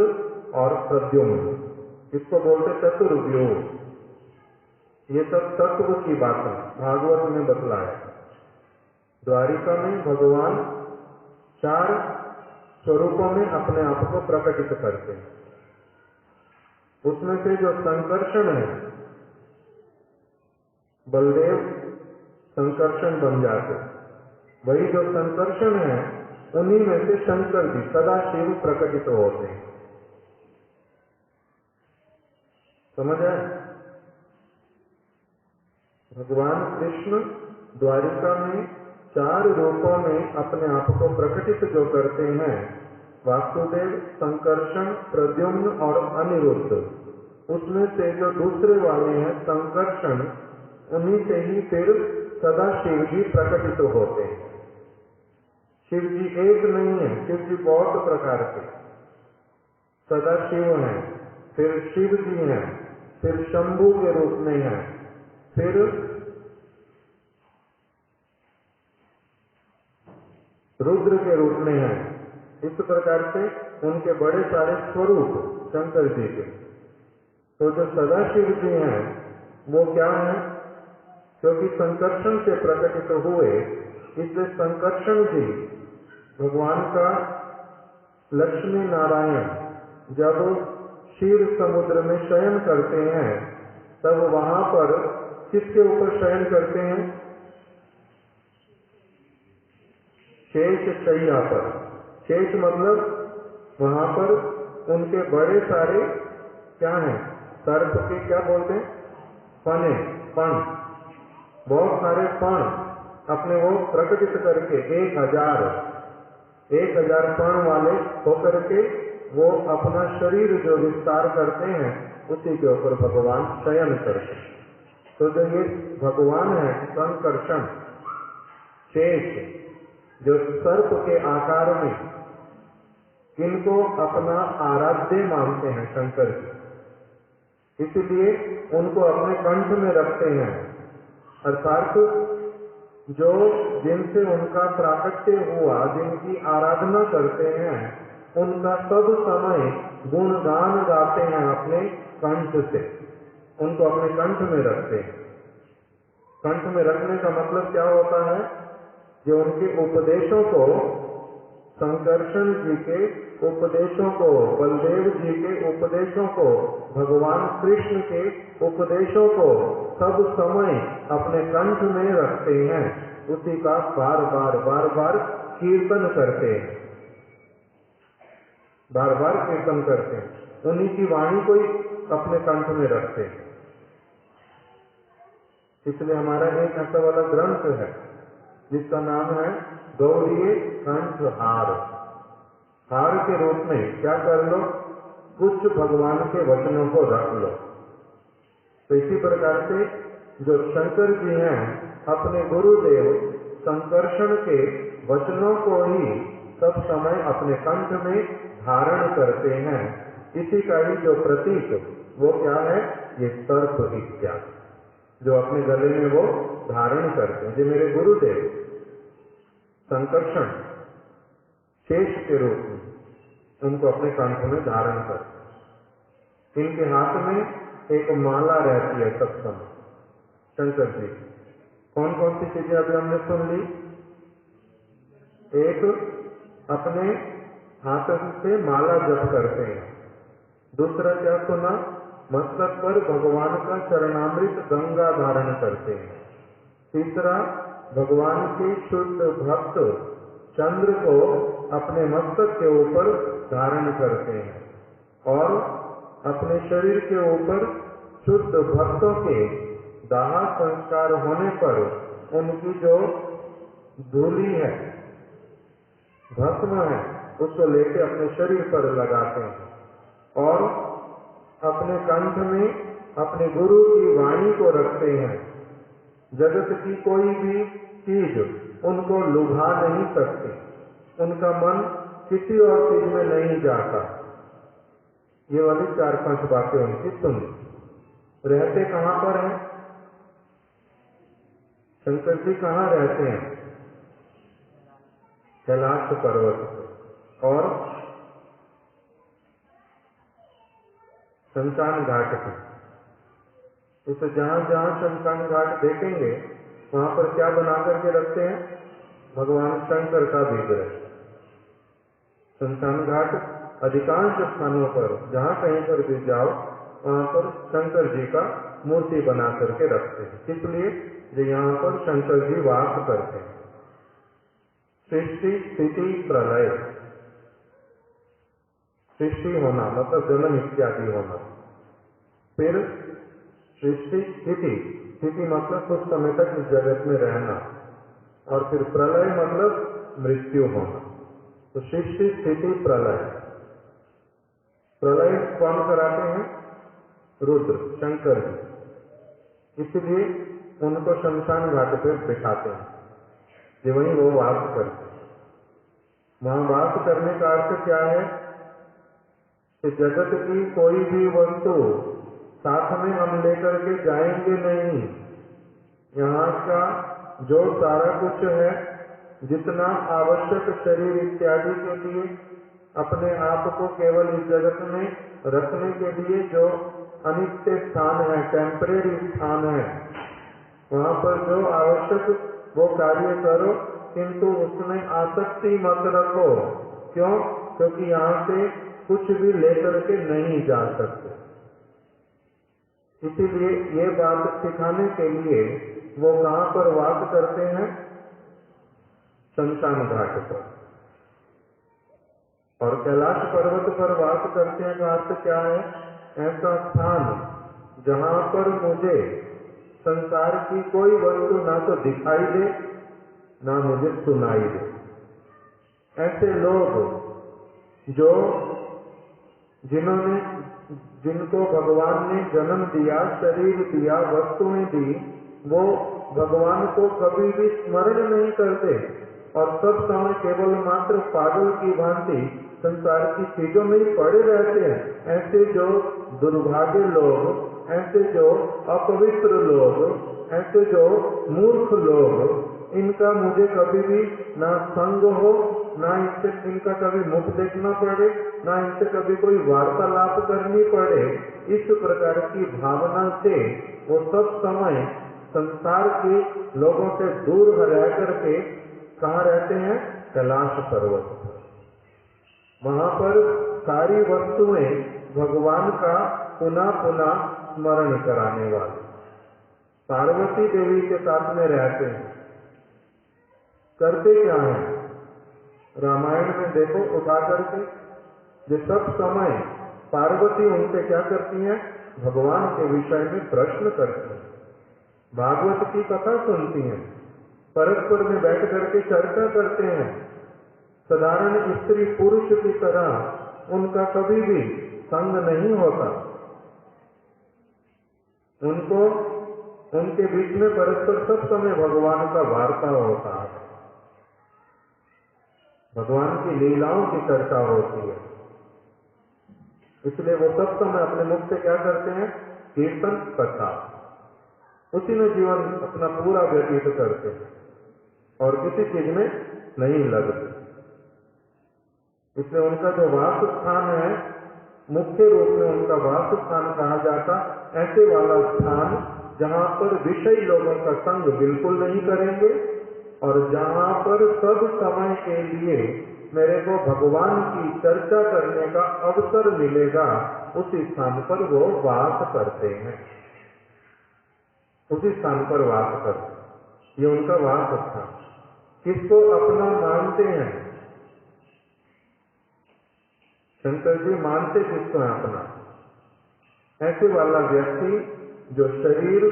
और प्रद्युम्न। इसको बोलते चतुर्व्यूह। ये सब तत्व की बातें भागवत में बतलाया। द्वारिका में भगवान 4 स्वरूपों में अपने आप को प्रकटित करते हैं। उसमें से जो संकर्षण है, बलदेव संकर्षण बन जाते। वही जो संकर्षण है, उन्हीं में से शंकर जी सदाशिव प्रकटित होते हैं। समझ आए? भगवान कृष्ण द्वारिका में 4 रूपों में अपने आप को प्रकटित जो करते हैं, वासुदेव, संकर्षण, प्रद्युम्न और अनिरुद्ध, उसमें से जो दूसरे वाले हैं संकर्षण, उन्हीं से ही फिर सदाशिव जी प्रकटित होते हैं। शिव जी एक नहीं है, शिव जी बहुत प्रकार के सदाशिव हैं, फिर शिव जी हैं, फिर शंभु के रूप में हैं, फिर रुद्र के रूप में हैं। इस प्रकार से उनके बड़े सारे स्वरूप शंकर जी के। तो जो सदाशिव जी हैं वो क्या है? क्योंकि संकर्षण से प्रकटित हुए, इसलिए संकर्षण जी भगवान का लक्ष्मी नारायण जब क्षीर समुद्र में शयन करते हैं, तब वहां पर किसके ऊपर शयन करते हैं? शेष शैया पर। शेष मतलब वहां पर उनके बड़े सारे क्या हैं? सर्प के क्या बोलते हैं? फने, फण, बहुत सारे फण अपने वो प्रकटित करके 1000 फण वाले होकर के वो अपना शरीर जो विस्तार करते हैं, उसी के ऊपर भगवान शयन करते हैं। तो जो ये भगवान है संकर्षण शेष, जो सर्प के आकार में, किनको अपना आराध्य मानते हैं शंकर जी, इसलिए उनको अपने कंठ में रखते हैं। अर्थात जो जिनसे उनका प्राकट्य हुआ, जिनकी आराधना करते हैं, उनका सब समय गुणगान गाते हैं अपने कंठ से, उनको अपने कंठ में रखते हैं। कंठ में रखने का मतलब क्या होता है? जो उनके उपदेशों को, संकर्षण जी के उपदेशों को, बलदेव जी के उपदेशों को, भगवान कृष्ण के उपदेशों को सब समय अपने कंठ में रखते हैं, उसी का बार बार कीर्तन करते हैं, बार बार कीर्तन करते हैं, उन्हीं की वाणी को ही अपने कंठ में रखते हैं। इसलिए हमारा एक ऐसा वाला ग्रंथ है जिसका नाम है गौड़ीय कंठ हार। हार के रूप में क्या कर लो? कुछ भगवान के वचनों को रख लो। तो इसी प्रकार से जो शंकर जी हैं, अपने गुरुदेव संकर्षण के वचनों को ही सब समय अपने कंठ में धारण करते हैं। इसी का ही जो प्रतीक वो क्या है? ये सर्प विद्या जो अपने गले में वो धारण करते हैं। जो मेरे गुरुदेव संकर्षण शेष के रूप में उनको अपने कंठ में धारण करते। इनके हाथ में एक माला रहती है सब समय शंकर जी। कौन कौन सी चीजें अभी हमने सुन ली? एक, अपने हाथ से माला जप करते हैं। दूसरा क्या सुना? मस्तक पर भगवान का चरणामृत गंगा धारण करते हैं। तीसरा, भगवान के शुद्ध भक्त चंद्र को अपने मस्तक के ऊपर धारण करते हैं और अपने शरीर के ऊपर शुद्ध भक्तों के दाह संस्कार होने पर उनकी जो धूली है, भस्म है, उसको लेके अपने शरीर पर लगाते हैं और अपने कंठ में अपने गुरु की वाणी को रखते हैं। जगत की कोई भी चीज उनको लुभा नहीं सकती, उनका मन किसी और चीज में नहीं जाता। ये वाली 4-5 बातें उनकी सुन। रहते कहाँ पर हैं? शंकर जी कहाँ रहते हैं? कैलाश पर्वत पर और शमशान घाट पे। तो जहां जहां शमशान घाट देखेंगे वहां पर क्या बना करके रखते हैं? भगवान शंकर का विग्रह। शमशान घाट अधिकांश स्थानों पर जहां कहीं पर भी जाओ वहां पर शंकर जी का मूर्ति बना करके रखते हैं। इसलिए जो यहाँ पर शंकर जी वास करते हैं। सृष्टि स्थिति प्रलय, सृष्टि होना मतलब जन्म इत्यादि होना, फिर सृष्टि स्थिति, स्थिति मतलब कुछ समय तक इस जगत में रहना, और फिर प्रलय मतलब मृत्यु होना। तो सृष्टि स्थिति प्रलय, प्रलय कौन कराते हैं? रुद्र शंकर जी। इसलिए उनको शमशान घाट पर बिठाते हैं कि वहीं वो वास करते हैं। वहां वास करने का अर्थ क्या है कि जगत की कोई भी वस्तु साथ में हम लेकर के जाएंगे नहीं। यहाँ का जो सारा कुछ है, जितना आवश्यक शरीर इत्यादि के लिए, अपने आप को केवल इस जगत में रखने के लिए जो अनित्य स्थान है, टेम्परेरी स्थान है, वहाँ पर जो आवश्यक वो कार्य करो, किंतु उसमें आसक्ति मत रखो। क्यों? क्योंकि यहाँ से कुछ भी लेकर के नहीं जा सकते। इसीलिए ये बात सिखाने के लिए वो कहाँ पर वास करते हैं? शमशान घाट पर। और कैलाश पर्वत पर वास करते हैं का अर्थ क्या है? ऐसा स्थान जहाँ पर मुझे संसार की कोई वस्तु ना तो दिखाई दे ना मुझे सुनाई दे। ऐसे लोग जो जिनको भगवान ने जन्म दिया, शरीर दिया, वस्तुएं दी, वो भगवान को कभी भी स्मरण नहीं करते और सब समय केवल मात्र पागल की भांति संसार की चीजों में ही पड़े रहते हैं। ऐसे जो दुर्भाग्य लोग, ऐसे जो अपवित्र लोग, ऐसे जो मूर्ख लोग, इनका मुझे कभी भी ना संग हो, ना इनका कभी मुख देखना पड़े, ना इनसे कभी कोई वार्तालाप करनी पड़े। इस प्रकार की भावना से वो सब समय संसार के लोगों से दूर रह करके कहाँ रहते हैं? कैलाश पर्वत। वहां पर सारी वस्तुएं भगवान का पुनः पुनः स्मरण कराने वाले। पार्वती देवी के साथ में रहते हैं। करते क्या है? रामायण में देखो उठा करके जो सब समय पार्वती उनसे क्या करती हैं? भगवान के विषय में प्रश्न करती हैं, भागवत की कथा सुनती हैं, परस्पर में बैठ करके चर्चा करते हैं। साधारण स्त्री पुरुष की तरह उनका कभी भी संग नहीं होता। उनको उनके बीच में परस्पर सब समय भगवान का वार्ता होता है, भगवान की लीलाओं की चर्चा होती है। इसलिए वो सब समय अपने मुख से क्या करते हैं? कीर्तन कथा, उसी में जीवन अपना पूरा व्यतीत करते हैं और किसी चीज में नहीं लगते। इसलिए उनका जो वास स्थान है, मुख्य रूप में उनका वास स्थान कहा जाता ऐसे वाला स्थान जहाँ पर विषयी लोगों का संग बिल्कुल नहीं करेंगे और जहाँ पर सब समय के लिए मेरे को भगवान की चर्चा करने का अवसर मिलेगा, उसी स्थान पर वो वास करते हैं, उसी स्थान पर वास करते हैं। ये उनका वास स्थान। किसको अपना मानते हैं? शंकर जी मानते किसको है अपना? ऐसे वाला व्यक्ति जो शरीर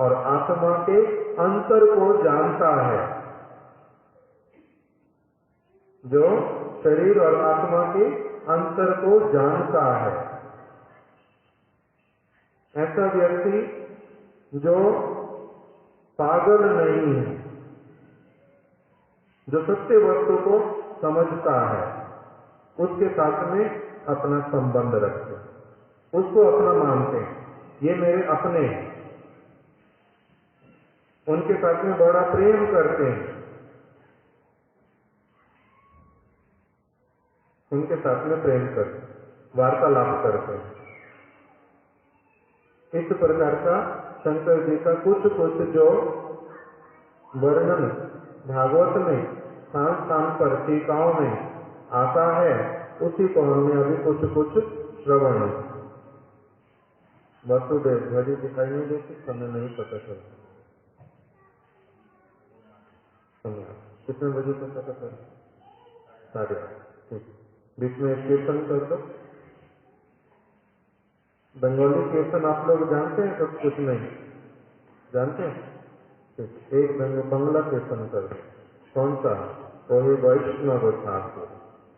और आत्मा के अंतर को जानता है, जो शरीर और आत्मा के अंतर को जानता है, ऐसा व्यक्ति जो पागल नहीं है, जो सत्य वस्तु को समझता है, उसके साथ में अपना संबंध रखते हैं, उसको अपना मानते हैं, ये मेरे अपने हैं, उनके साथ में बड़ा प्रेम करते हैं, उनके साथ में प्रेम करते हैं, वार्तालाप करते हैं। इस प्रकार का शंकर जी का कुछ कुछ जो वर्णन भागवत में स्थान स्थान पर टीकाओं में आता है, उसी को हमने अभी कुछ कुछ श्रवण। वसुदेव घड़ी दिखाई नहीं देती, समय नहीं पता चलता। कितने बजे तक पता चल? 8:30। बीच में कीर्तन कर दो। बंगाली कीर्तन आप लोग जानते हैं? सब कुछ नहीं जानते हैं? एक बंगला कीर्तन कर दो। कौन सा? वही वैष्णव ठाकुर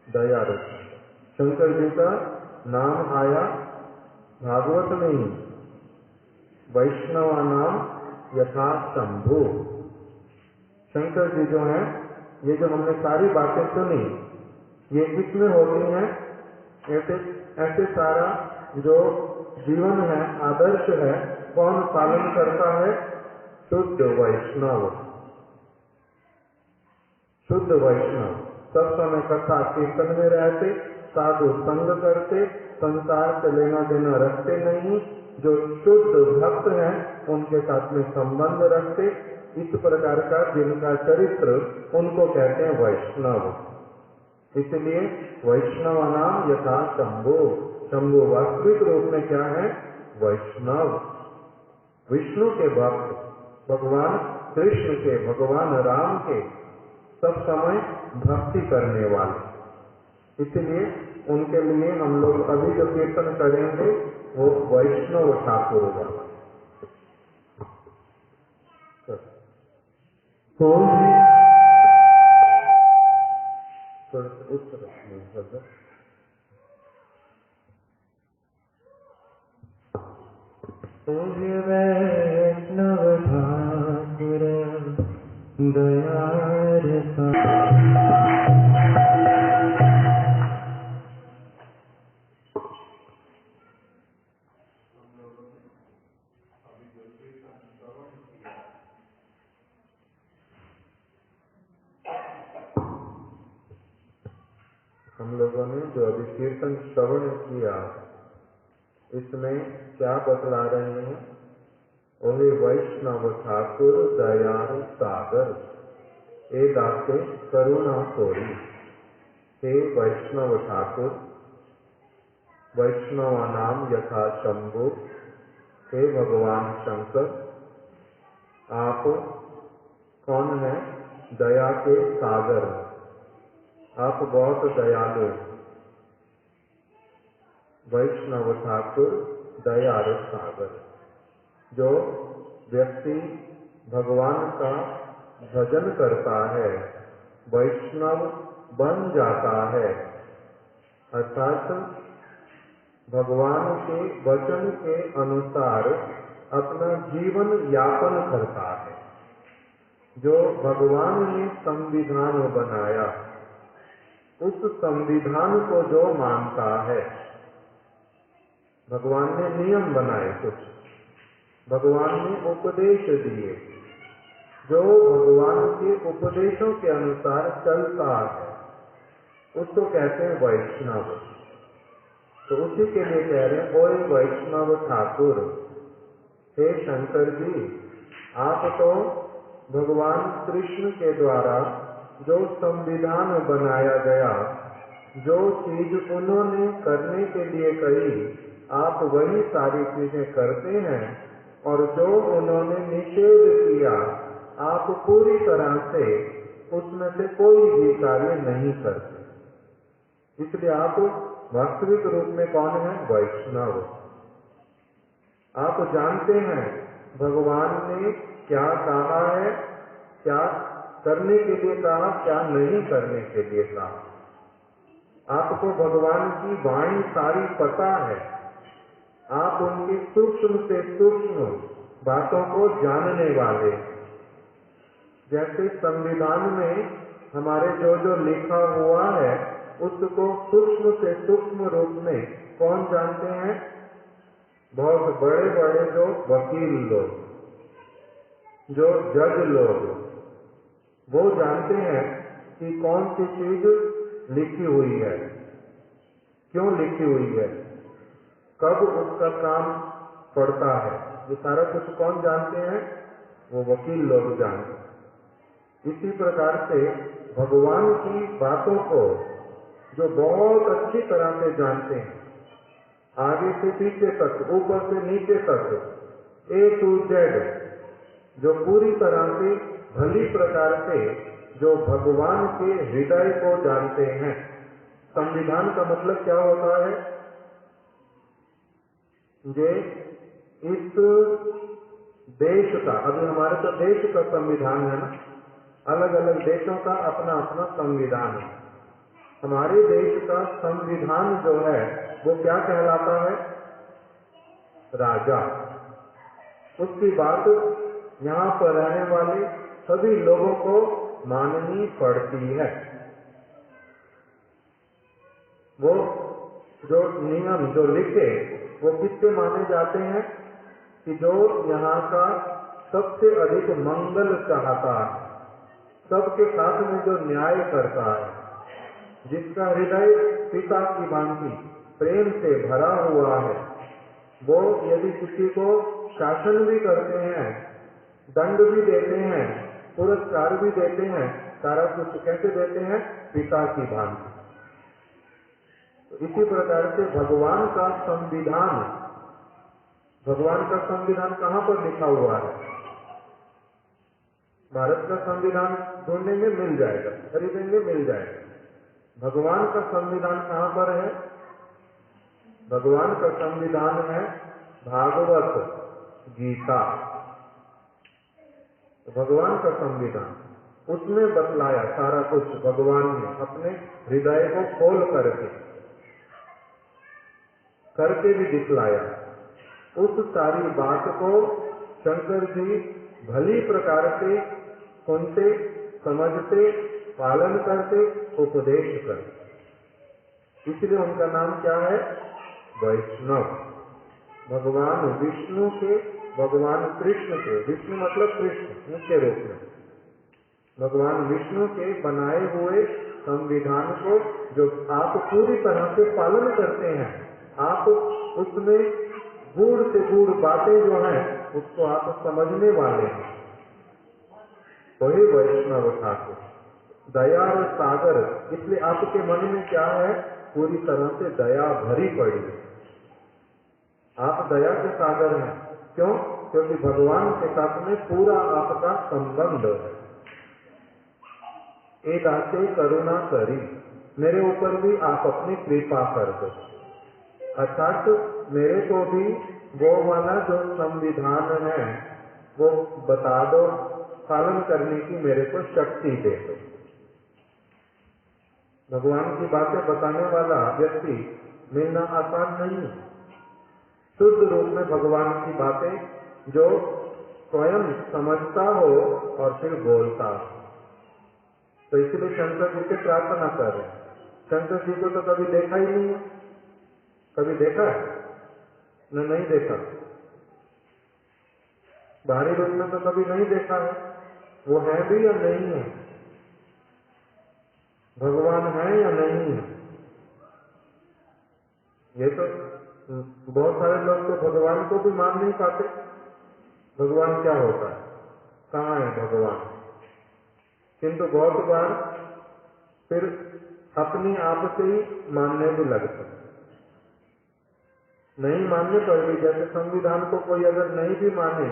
दया रखा। शंकर जी का नाम आया भागवत में ही, वैष्णव नाम यथा शंभु। शंकर जी जो है, ये जो हमने सारी बातें सुनी, ये किसमें होती हैं? ऐसे सारा जो जीवन है, आदर्श है, कौन पालन करता है? शुद्ध वैष्णव। शुद्ध वैष्णव सब समय कथा कीर्तन में रहते, साधु संग करते, संसार से लेना देना रखते नहीं, जो शुद्ध भक्त हैं उनके साथ में संबंध रखते, इस प्रकार का जिनका चरित्र, उनको कहते हैं वैष्णव। इसलिए वैष्णव नाम यथा शंभु। शंभु वास्तविक रूप में क्या है? वैष्णव, विष्णु के भक्त, भगवान कृष्ण के, भगवान राम के सब समय भक्ति करने वाले। इसलिए उनके लिए हम लोग अभी जो कीर्तन करेंगे वो वैष्णव ठाकुर वाला। उस तरफ में वैष्णव ठाकुर दयार हम लोगों ने जो अभी कीर्तन श्रवण किया, इसमें क्या बतला रहे हैं? ओहे वैष्णव ठाकुर दयारु सागर, ए दाते करुणा तोरी। हे वैष्णव ठाकुर, वैष्णव नाम यथा शंभु, हे भगवान शंकर, आप कौन है? दया के सागर, आप बहुत दयालु। वैष्णव ठाकुर दयारु सागर, जो व्यक्ति भगवान का भजन करता है, वैष्णव बन जाता है, अर्थात भगवान के वचन के अनुसार अपना जीवन यापन करता है। जो भगवान ने संविधान बनाया, उस संविधान को जो मानता है, भगवान ने नियम बनाए, कुछ भगवान ने उपदेश दिए, जो भगवान के उपदेशों के अनुसार चलता है, उसको कहते हैं वैष्णव। तो उसी के लिए कह रहे हैं, ओए वैष्णव ठाकुर, हे शंकर जी, आप तो भगवान कृष्ण के द्वारा जो संविधान बनाया गया, जो चीज उन्होंने करने के लिए कही, आप वही सारी चीजें करते हैं, और जो उन्होंने निषेध किया, आप पूरी तरह से उसमें से कोई भी कार्य नहीं करते। इसलिए आप वास्तविक रूप में कौन है? वैष्णव। आप जानते हैं भगवान ने क्या कहा है, क्या करने के लिए कहा, क्या नहीं करने के लिए कहा। आपको भगवान की वाणी सारी पता है, आप उनकी सूक्ष्म से सूक्ष्म बातों को जानने वाले। जैसे संविधान में हमारे जो जो लिखा हुआ है उसको सूक्ष्म से सूक्ष्म रूप में कौन जानते हैं? बहुत बड़े बड़े जो वकील लोग, जो जज लोग, वो जानते हैं कि कौन सी चीज लिखी हुई है, क्यों लिखी हुई है, कब उसका काम पड़ता है। ये सारा कुछ कौन जानते हैं? वो वकील लोग जानते हैं। इसी प्रकार से भगवान की बातों को जो बहुत अच्छी तरह से जानते हैं, आगे से पीछे तक, ऊपर से नीचे तक, A to Z, जो पूरी तरह से भली प्रकार से जो भगवान के हृदय को जानते हैं। संविधान का मतलब क्या होता है? ये इस देश का, अभी हमारे तो देश का संविधान है ना, अलग अलग देशों का अपना अपना संविधान है। हमारे देश का संविधान जो है वो क्या कहलाता है? राजा। उसकी बात यहाँ पर रहने वाले सभी लोगों को माननी पड़ती है। वो जो नियम जो लिखे वो किससे माने जाते हैं? कि जो यहाँ का सबसे अधिक मंगल चाहता है, सबके साथ में जो न्याय करता है, जिसका हृदय पिता की भांति प्रेम से भरा हुआ है, वो यदि किसी को शासन भी करते हैं, दंड भी देते हैं, पुरस्कार भी देते हैं, सारा कुछ कैसे देते हैं? पिता की भांति। तो इसी प्रकार से भगवान का संविधान, भगवान का संविधान कहाँ पर लिखा हुआ है? भारत का संविधान ढूंढने में मिल जाएगा, खरीदेंगे मिल जाएगा। भगवान का संविधान कहाँ पर है? भगवान का संविधान है भागवत गीता। भगवान का संविधान, उसमें बतलाया सारा कुछ भगवान ने अपने हृदय को खोल करके भी दिखलाया। उस सारी बात को शंकर जी भली प्रकार से सुनते, समझते, पालन करते, उपदेश करते। इसलिए उनका नाम क्या है? वैष्णव। भगवान विष्णु के, भगवान कृष्ण के, विष्णु मतलब कृष्ण मुख्य रूप में, भगवान विष्णु के बनाए हुए संविधान को जो आप पूरी तरह से पालन करते हैं, आप उसमें गूढ़ से गूढ़ बातें जो हैं उसको आप समझने वाले हैं, वही वैष्णव ठाकुर। दया और सागर, इसलिए आपके मन में क्या है? पूरी तरह से दया भरी पड़ी है। आप दया के सागर हैं। क्यों? क्योंकि भगवान के साथ में पूरा आपका संबंध है। एक आते करुणा करी, मेरे ऊपर भी आप अपनी कृपा कर दो, अर्थात मेरे को भी वो वाला जो संविधान है वो बता दो, पालन करने की मेरे को शक्ति दे दो। भगवान की बातें बताने वाला व्यक्ति मिलना आसान नहीं है। शुद्ध रूप में भगवान की बातें जो स्वयं समझता हो और फिर बोलता हो। तो इसलिए शंकर जी से प्रार्थना कर रहे हैं। शंकर जी को तो कभी देखा ही नहीं है। कभी देखा है? न नहीं देखा। बाहरी रूप में तो कभी नहीं देखा है। वो है भी या नहीं है? भगवान है या नहीं है? ये तो बहुत सारे लोग तो भगवान को भी मान नहीं पाते। भगवान क्या होता है, कहाँ है भगवान? किंतु बहुत बार फिर अपने आप से ही मानने भी लगते। नहीं मानने पर भी, जैसे संविधान को कोई अगर नहीं भी माने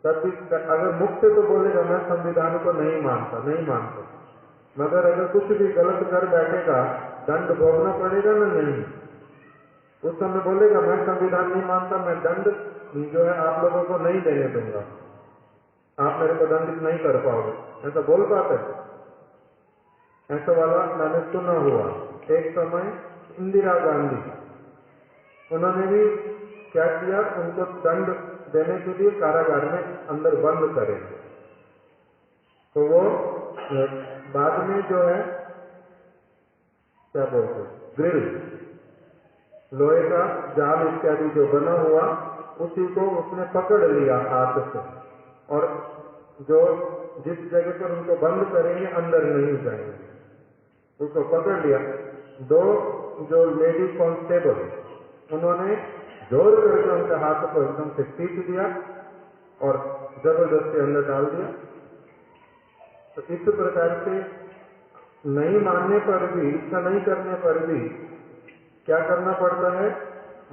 तब भी, अगर मुख से तो बोलेगा मैं संविधान को नहीं मानता, नहीं मानता, मगर अगर कुछ भी गलत कर बैठेगा दंड भोगना पड़ेगा ना? नहीं। उस समय बोलेगा मैं संविधान नहीं मानता, मैं दंड जो है आप लोगों को नहीं देने दूंगा, आप मेरे को दंडित नहीं कर पाओगे, ऐसा बोल पाते? ऐसा वाला मैंने सुना हुआ। एक समय इंदिरा गांधी, उन्होंने भी क्या किया, उनको दंड देने के लिए कारागार में अंदर बंद करे, तो वो बाद में जो है क्या बोलते हैं, ग्रिल, लोहे का जाल इत्यादि जो बना हुआ, उसी को उसने पकड़ लिया हाथ से, और जो जिस जगह पर उनको बंद करेंगे अंदर नहीं जाएंगे, उसको पकड़ लिया। दो जो लेडी कांस्टेबल, उन्होंने जोर करके उनके हाथ को एकदम से खींच दिया और जबरदस्ती अंदर डाल दिया। तो इस प्रकार से नहीं मानने पर भी, इच्छा नहीं करने पर भी क्या करना पड़ता है,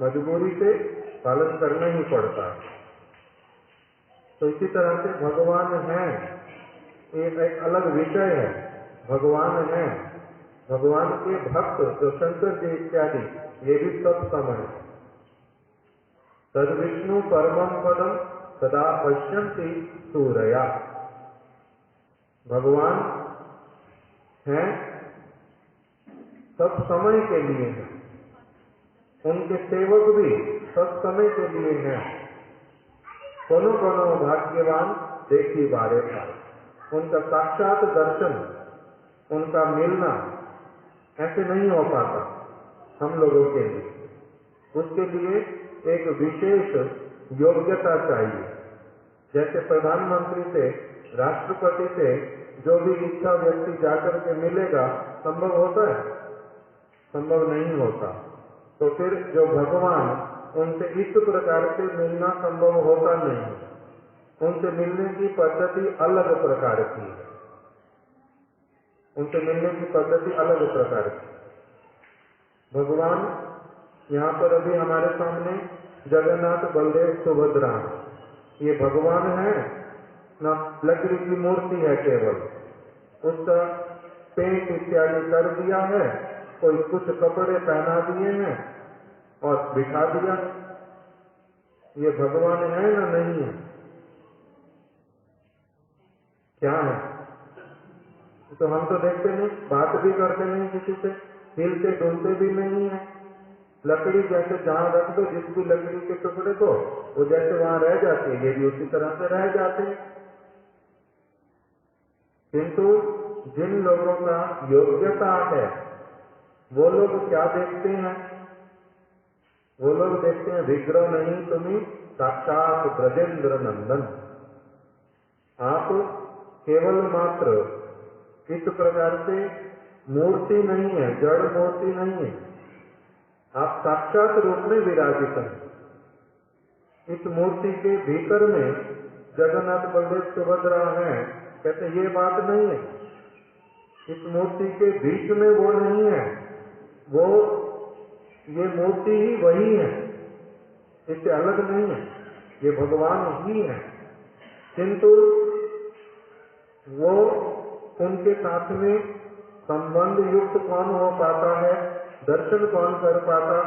मजबूरी से पालन करना ही पड़ता है। तो इसी तरह से भगवान है, ये एक अलग विषय है। भगवान है, भगवान के भक्त जो शंकर जी इत्यादि, ये भी सब समय तद विष्णु परमं पदम सदा पश्यन्ति सूरया। भगवान है, सब समय के लिए है, उनके सेवक भी सब समय के लिए हैं। कोनो कोनो भाग्यवान देखी बारे था, उनका साक्षात दर्शन, उनका मिलना ऐसे नहीं हो पाता हम लोगों के लिए। उसके लिए एक विशेष योग्यता चाहिए। जैसे प्रधानमंत्री से, राष्ट्रपति से जो भी इच्छा व्यक्ति जाकर के मिलेगा, संभव होता है? संभव नहीं होता। तो फिर जो भगवान, उनसे इस प्रकार से मिलना संभव होता नहीं। उनसे मिलने की पद्धति अलग प्रकार की है, उनसे मिलने की पद्धति अलग प्रकार की। भगवान यहाँ पर अभी हमारे सामने जगन्नाथ बलदेव सुभद्रा, ये भगवान है ना? लकड़ी की मूर्ति है केवल, उसका पेंट इत्यादि कर दिया है, कोई कुछ कपड़े पहना दिए हैं और बिठा दिया। ये भगवान है ना? नहीं है। क्या है? तो हम तो देखते नहीं, बात भी करते नहीं किसी से, हिलते डुलते भी नहीं है। लकड़ी जैसे जहां रख दो, जिस भी लकड़ी के टुकड़े को, वो जैसे वहां रह जाती है, ये भी उसी तरह से रह जाते हैं। किंतु जिन लोगों का योग्यता है, वो लोग क्या देखते हैं? वो लोग देखते हैं विग्रह नहीं तुम्हें, साक्षात ब्रजेंद्र नंदन। आप केवल मात्र इस प्रकार से मूर्ति नहीं है, जड़ मूर्ति नहीं है, आप साक्षात रूप में विराजित हैं। इस मूर्ति के भीतर में जगन्नाथ बलदेव सुभद्रा है, कहते ये बात नहीं है। इस मूर्ति के बीच में वो नहीं है, वो ये मूर्ति ही वही है, इससे अलग नहीं है, ये भगवान ही है। किंतु वो उनके साथ में संबंध युक्त कौन हो पाता है, दर्शन कौन कर पाता,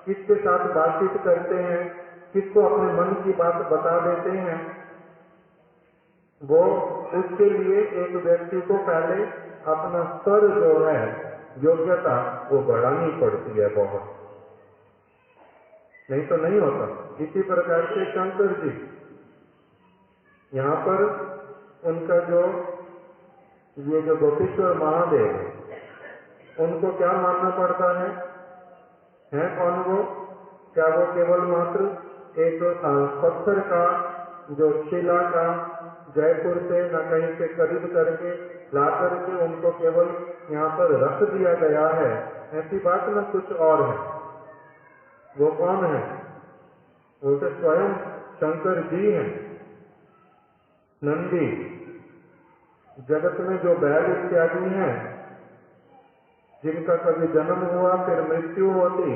किसके साथ बातचीत करते हैं, किसको अपने मन की बात बता देते हैं, वो उसके लिए एक व्यक्ति को पहले अपना स्तर जो है, योग्यता, वो बढ़ानी पड़ती है बहुत, नहीं तो नहीं होता। इसी प्रकार से शंकर जी, यहाँ पर उनका जो ये जो गोपीश्वर महादेव, उनको क्या मानना पड़ता है? कौन वो? क्या वो केवल मात्र एक पत्थर का, जो शिला का जयपुर से न कहीं से खरीद करके ला करके उनको केवल यहाँ पर रख दिया गया है, ऐसी बात न कुछ और है। वो कौन है? वो तो स्वयं शंकर जी हैं। नंदी, जगत में जो बैल इत्यादि हैं, जिनका कभी जन्म हुआ फिर मृत्यु होती,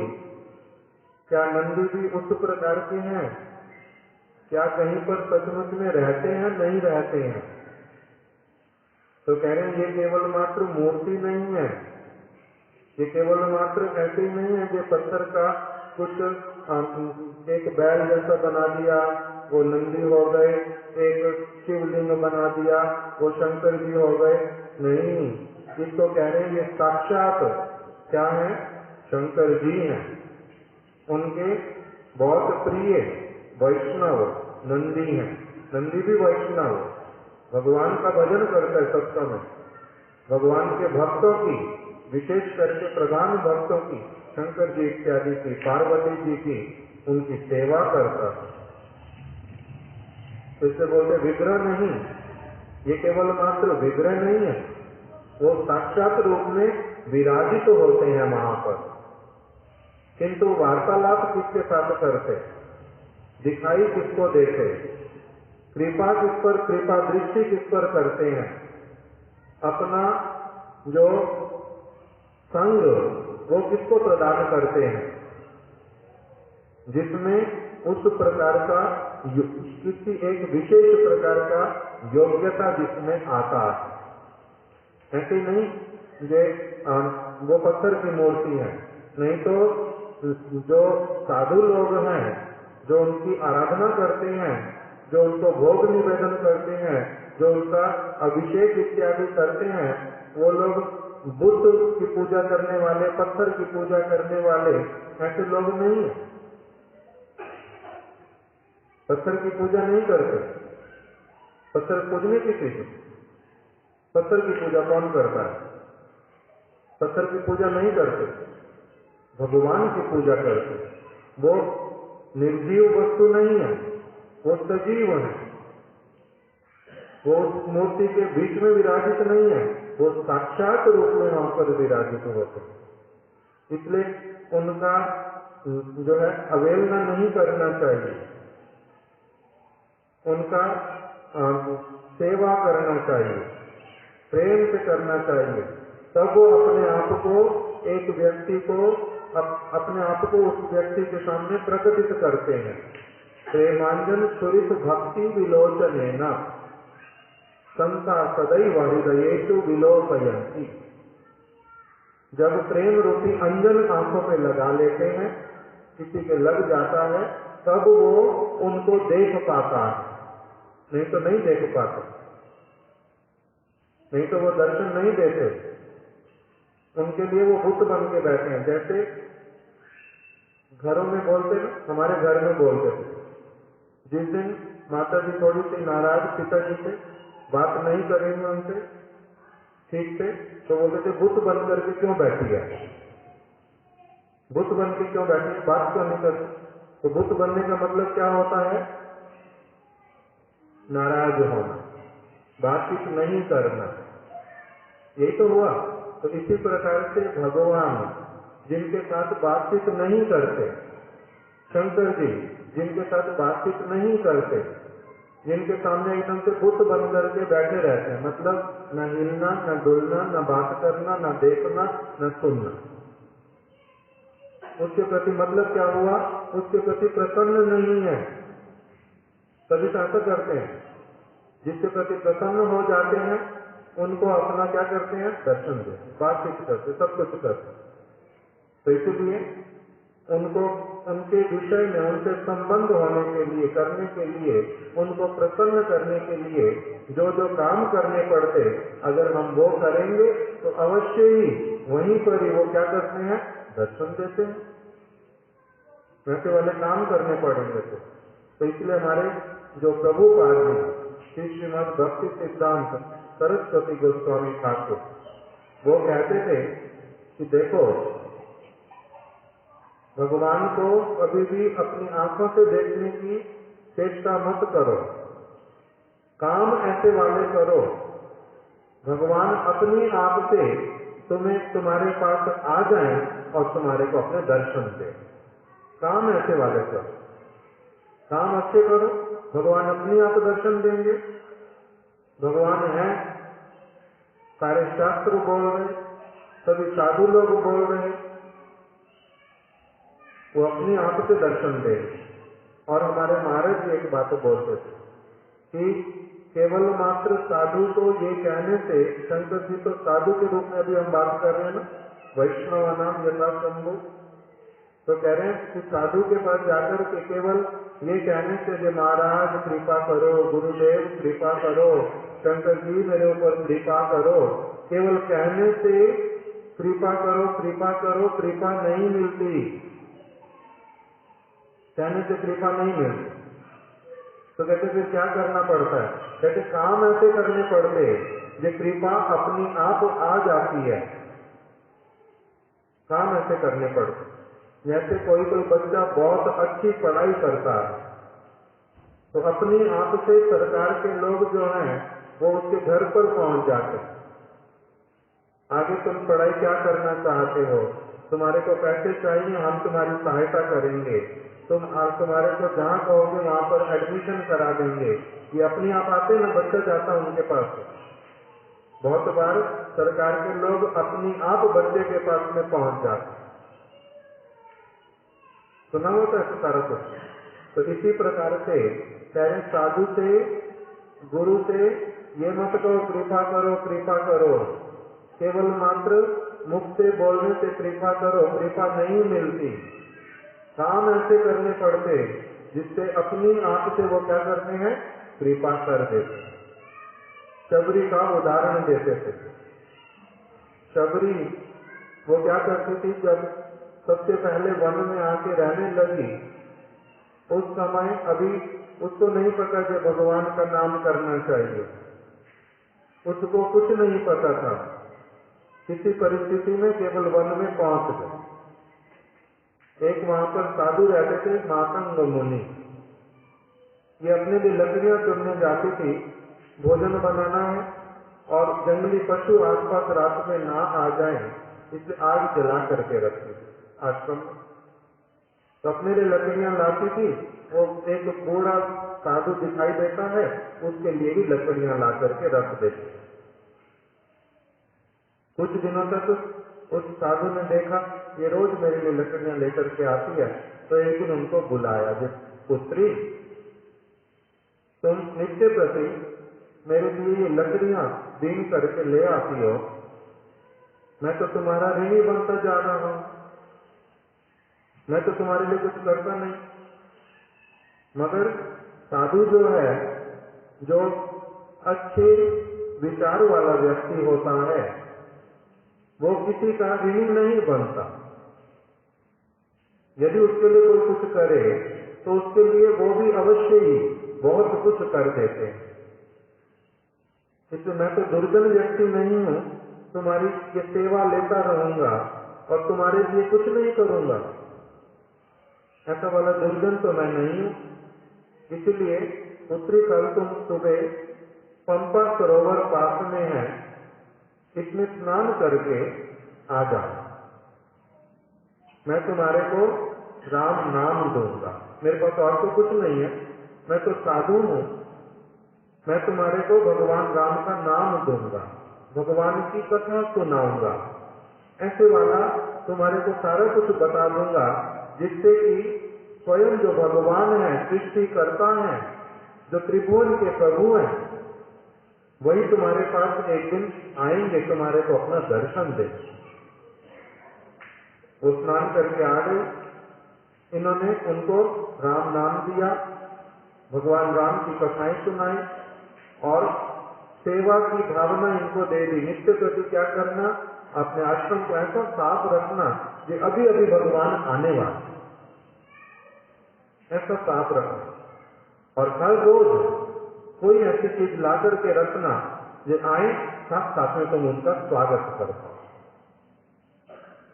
क्या नंदी भी उस प्रकार के हैं? क्या कहीं पर सचमुच में रहते हैं? नहीं रहते हैं। तो कह रहे हैं ये केवल मात्र मूर्ति नहीं है, ये केवल मात्र ऐसे ही नहीं है कि पत्थर का कुछ एक बैल जैसा बना दिया, वो नंदी हो गए, एक शिवलिंग बना दिया, वो शंकर जी हो गए। नहीं, इसको कह रहे हैं ये साक्षात क्या है, शंकर जी हैं। उनके बहुत प्रिय वैष्णव नंदी हैं। नंदी भी वैष्णव, भगवान का भजन करता है सब समय। भगवान के भक्तों की, विशेष करके प्रधान भक्तों की, शंकर जी इत्यादि की, पार्वती जी की, उनकी सेवा करता है। तो इससे बोलते विग्रह नहीं, ये केवल मात्र विग्रह नहीं है, वो साक्षात रूप में विराजित तो होते हैं वहां पर। किंतु वार्तालाप किसके साथ करते, दिखाई किसको देते, कृपा किस पर, कृपा दृष्टि किस पर करते हैं, अपना जो संग वो किसको प्रदान करते हैं, जिसमें उस प्रकार का किसी एक विशेष प्रकार का योग्यता जिसमें आता है। ऐसे नहीं जे वो पत्थर की मूर्ति है, नहीं तो जो साधु लोग हैं, जो उनकी आराधना करते हैं, जो उनको भोग निवेदन करते हैं, जो उनका अभिषेक इत्यादि करते हैं, वो लोग बुद्ध की पूजा करने वाले, पत्थर की पूजा करने वाले ऐसे लोग नहीं है। पत्थर की पूजा नहीं करते। पत्थर पूजने की चीज, पत्थर की पूजा कौन करता है? पत्थर की पूजा नहीं करते, भगवान की पूजा करते। वो निर्जीव वस्तु नहीं है, वो सजीव है। वो उस मूर्ति के बीच में विराजित नहीं है, वो साक्षात रूप में वहां पर विराजित होते। इसलिए उनका जो है अवहेलना नहीं करना चाहिए, उनका सेवा करना चाहिए, प्रेम से करना चाहिए। तब वो अपने आप को, एक व्यक्ति को अपने आप को उस व्यक्ति के सामने प्रकटित करते हैं। प्रेमांजन सुरित भक्ति विलोचनेन संता सदैव हृदयेषु विलोकयन्ति। जब प्रेम रूपी अंजन आंखों पे लगा लेते हैं, किसी के लग जाता है, तब वो उनको देख पाता है, नहीं तो नहीं देख पाते, नहीं तो वो दर्शन नहीं देते। उनके लिए वो बुत बन के बैठे हैं। जैसे घरों में बोलते ना, हमारे घर में बोलते थे, जिस दिन माता जी थोड़ी सी नाराज पिताजी से, बात नहीं करेंगे उनसे ठीक से, तो बोलते थे बुत बन करके क्यों बैठी है, बुत बन के क्यों बैठी है, बात क्यों नहीं करती। तो बुत बनने का मतलब क्या होता है? नाराज होना, बातचीत नहीं करना, यही तो हुआ। तो इसी प्रकार से भगवान जिनके साथ बातचीत नहीं करते, शंकर जी जिनके साथ बातचीत नहीं करते, जिनके सामने एकदम से बुत बन करके बैठे रहते हैं, मतलब न हिलना, न डुलना, न बात करना, न देखना, न सुनना, उसके प्रति मतलब क्या हुआ? उसके प्रति प्रसन्न नहीं है। सभी ऐसा करते हैं, जिसके प्रति प्रसन्न हो जाते हैं उनको अपना क्या करते हैं? दर्शन देते, बातचीत करते, सब कुछ करते। तो इसलिए उनको उनके विषय में, उनसे संबंध होने के लिए, करने के लिए, उनको प्रसन्न करने के लिए जो जो काम करने पड़ते, अगर हम वो करेंगे तो अवश्य ही वहीं पर ही वो क्या करते हैं? दर्शन देते हैं। वैसे वाले काम करने पड़ेंगे तो इसलिए हमारे जो प्रभुपाद जी श्रीमद् भक्ति सिद्धांत सरस्वती गोस्वामी ठाकुर, वो कहते थे कि देखो, भगवान को कभी भी अपनी आंखों से देखने की चेष्टा मत करो, काम ऐसे वाले करो, भगवान अपनी आप से तुम्हें तुम्हारे पास आ जाए और तुम्हारे को अपने दर्शन दे। काम ऐसे वाले करो, काम अच्छे करो, भगवान अपने आप दर्शन देंगे। भगवान है, सारे शास्त्र बोल रहे, सभी साधु लोग बोल रहे, वो अपने आप से दर्शन देंगे। और हमारे महाराज जी एक बात बोलते थे कि केवल मात्र साधु को ये कहने से, शंकर जी तो साधु के रूप में अभी हम बात कर रहे हैं ना, वैष्णवानाम यथा शंभु। तो कह रहे हैं कि साधु के पास जाकर के केवल ये कहने से कि महाराज कृपा करो, गुरुदेव कृपा करो, शंकर जी मेरे ऊपर कृपा करो, केवल कहने से कृपा करो कृपा करो कृपा नहीं मिलती, कहने से कृपा नहीं मिलती। तो कहते फिर क्या करना पड़ता है? कहते काम ऐसे करने पड़ते ये कृपा अपनी आप आ जाती है। काम ऐसे करने पड़ते, जैसे कोई बच्चा बहुत अच्छी पढ़ाई करता है तो अपनी आप से सरकार के लोग जो हैं वो उसके घर पर पहुंच जाते हैं। आगे तुम पढ़ाई क्या करना चाहते हो, तुम्हारे को पैसे चाहिए, हम तुम्हारी सहायता करेंगे, तुम्हारे को जहाँ कहोगे वहां पर एडमिशन करा देंगे। ये अपने आप आते ना, बच्चा जाता उनके पास। बहुत बार सरकार के लोग अपनी आप बच्चे के पास में पहुंच जाते। सुना होता है सारा कुछ। तो इसी प्रकार से कह रहे साधु से गुरु से ये मत कहो कृपा करो कृपा करो, केवल मात्र मुख से बोलने से कृपा करो, कृपा नहीं मिलती। काम ऐसे करने पड़ते जिससे अपनी आप से वो क्या करते हैं, कृपा कर देते। शबरी का उदाहरण देते थे। शबरी वो क्या करती थी, जब सबसे पहले वन में आके रहने लगी उस समय अभी उसको नहीं पता कि भगवान का नाम करना चाहिए, उसको कुछ नहीं पता था। किसी परिस्थिति में केवल वन में पहुंच गए। एक वहां पर साधु रहते थे मातंग मुनि। ये अपने लिए लकड़ियां चुनने जाती थी, भोजन बनाना है और जंगली पशु आसपास रात में ना आ जाएं, इसलिए आग जला करके रखती थी आश्रम में। तो अपने लिए लकड़ियां लाती थी, वो एक बूढ़ा साधु दिखाई देता है, उसके लिए भी लकड़ियां ला करके रख देती। कुछ दिनों तक उस साधु ने देखा ये रोज मेरे लिए लकड़ियां लेकर के आती है, तो एक दिन उनको बुलाया, जे पुत्री तुम नित्य प्रति मेरे लिए ये लकड़ियां बीन करके ले आती हो, मैं तो तुम्हारा ऋणी बनता जा रहा हूं, मैं तो तुम्हारे लिए कुछ करता नहीं। मगर साधु जो है, जो अच्छे विचार वाला व्यक्ति होता है, वो किसी का ऋणी नहीं बनता। यदि उसके लिए कोई कुछ करे तो उसके लिए वो भी अवश्य ही बहुत कुछ कर देते हैं। इसलिए मैं तो दुर्जन व्यक्ति नहीं हूं, तुम्हारी ये सेवा लेता रहूंगा और तुम्हारे लिए कुछ नहीं करूंगा, ऐसा वाला दुर्जन तो मैं नहीं हूं। इसलिए पुत्री कल तुम सुबह पंपा सरोवर पास में है, इसमें स्नान करके आ जाओ, मैं तुम्हारे को राम नाम दूंगा। मेरे पास और तो कुछ नहीं है, मैं तो साधु हूं, मैं तुम्हारे को भगवान राम का नाम दूंगा, भगवान की कथा सुनाऊंगा, ऐसे वाला तुम्हारे को सारा कुछ बता दूंगा, जिससे कि स्वयं जो भगवान है, सृष्टि करता है, जो त्रिभुवन के प्रभु हैं, वही तुम्हारे पास एक दिन आएंगे, तुम्हारे को अपना दर्शन दे। वो स्नान करके आ गए, इन्होंने उनको राम नाम दिया, भगवान राम की कथाएं सुनाई और सेवा की भावना इनको दे दी। नित्य प्रति क्या करना, अपने आश्रम को ऐसा साफ रखना कि अभी अभी भगवान आने वाले, ऐसा साफ रखना। और हर रोज कोई ऐसी चीज ला करके रखना जो आए, साथ साथ में तुम उनका स्वागत कर पाओ।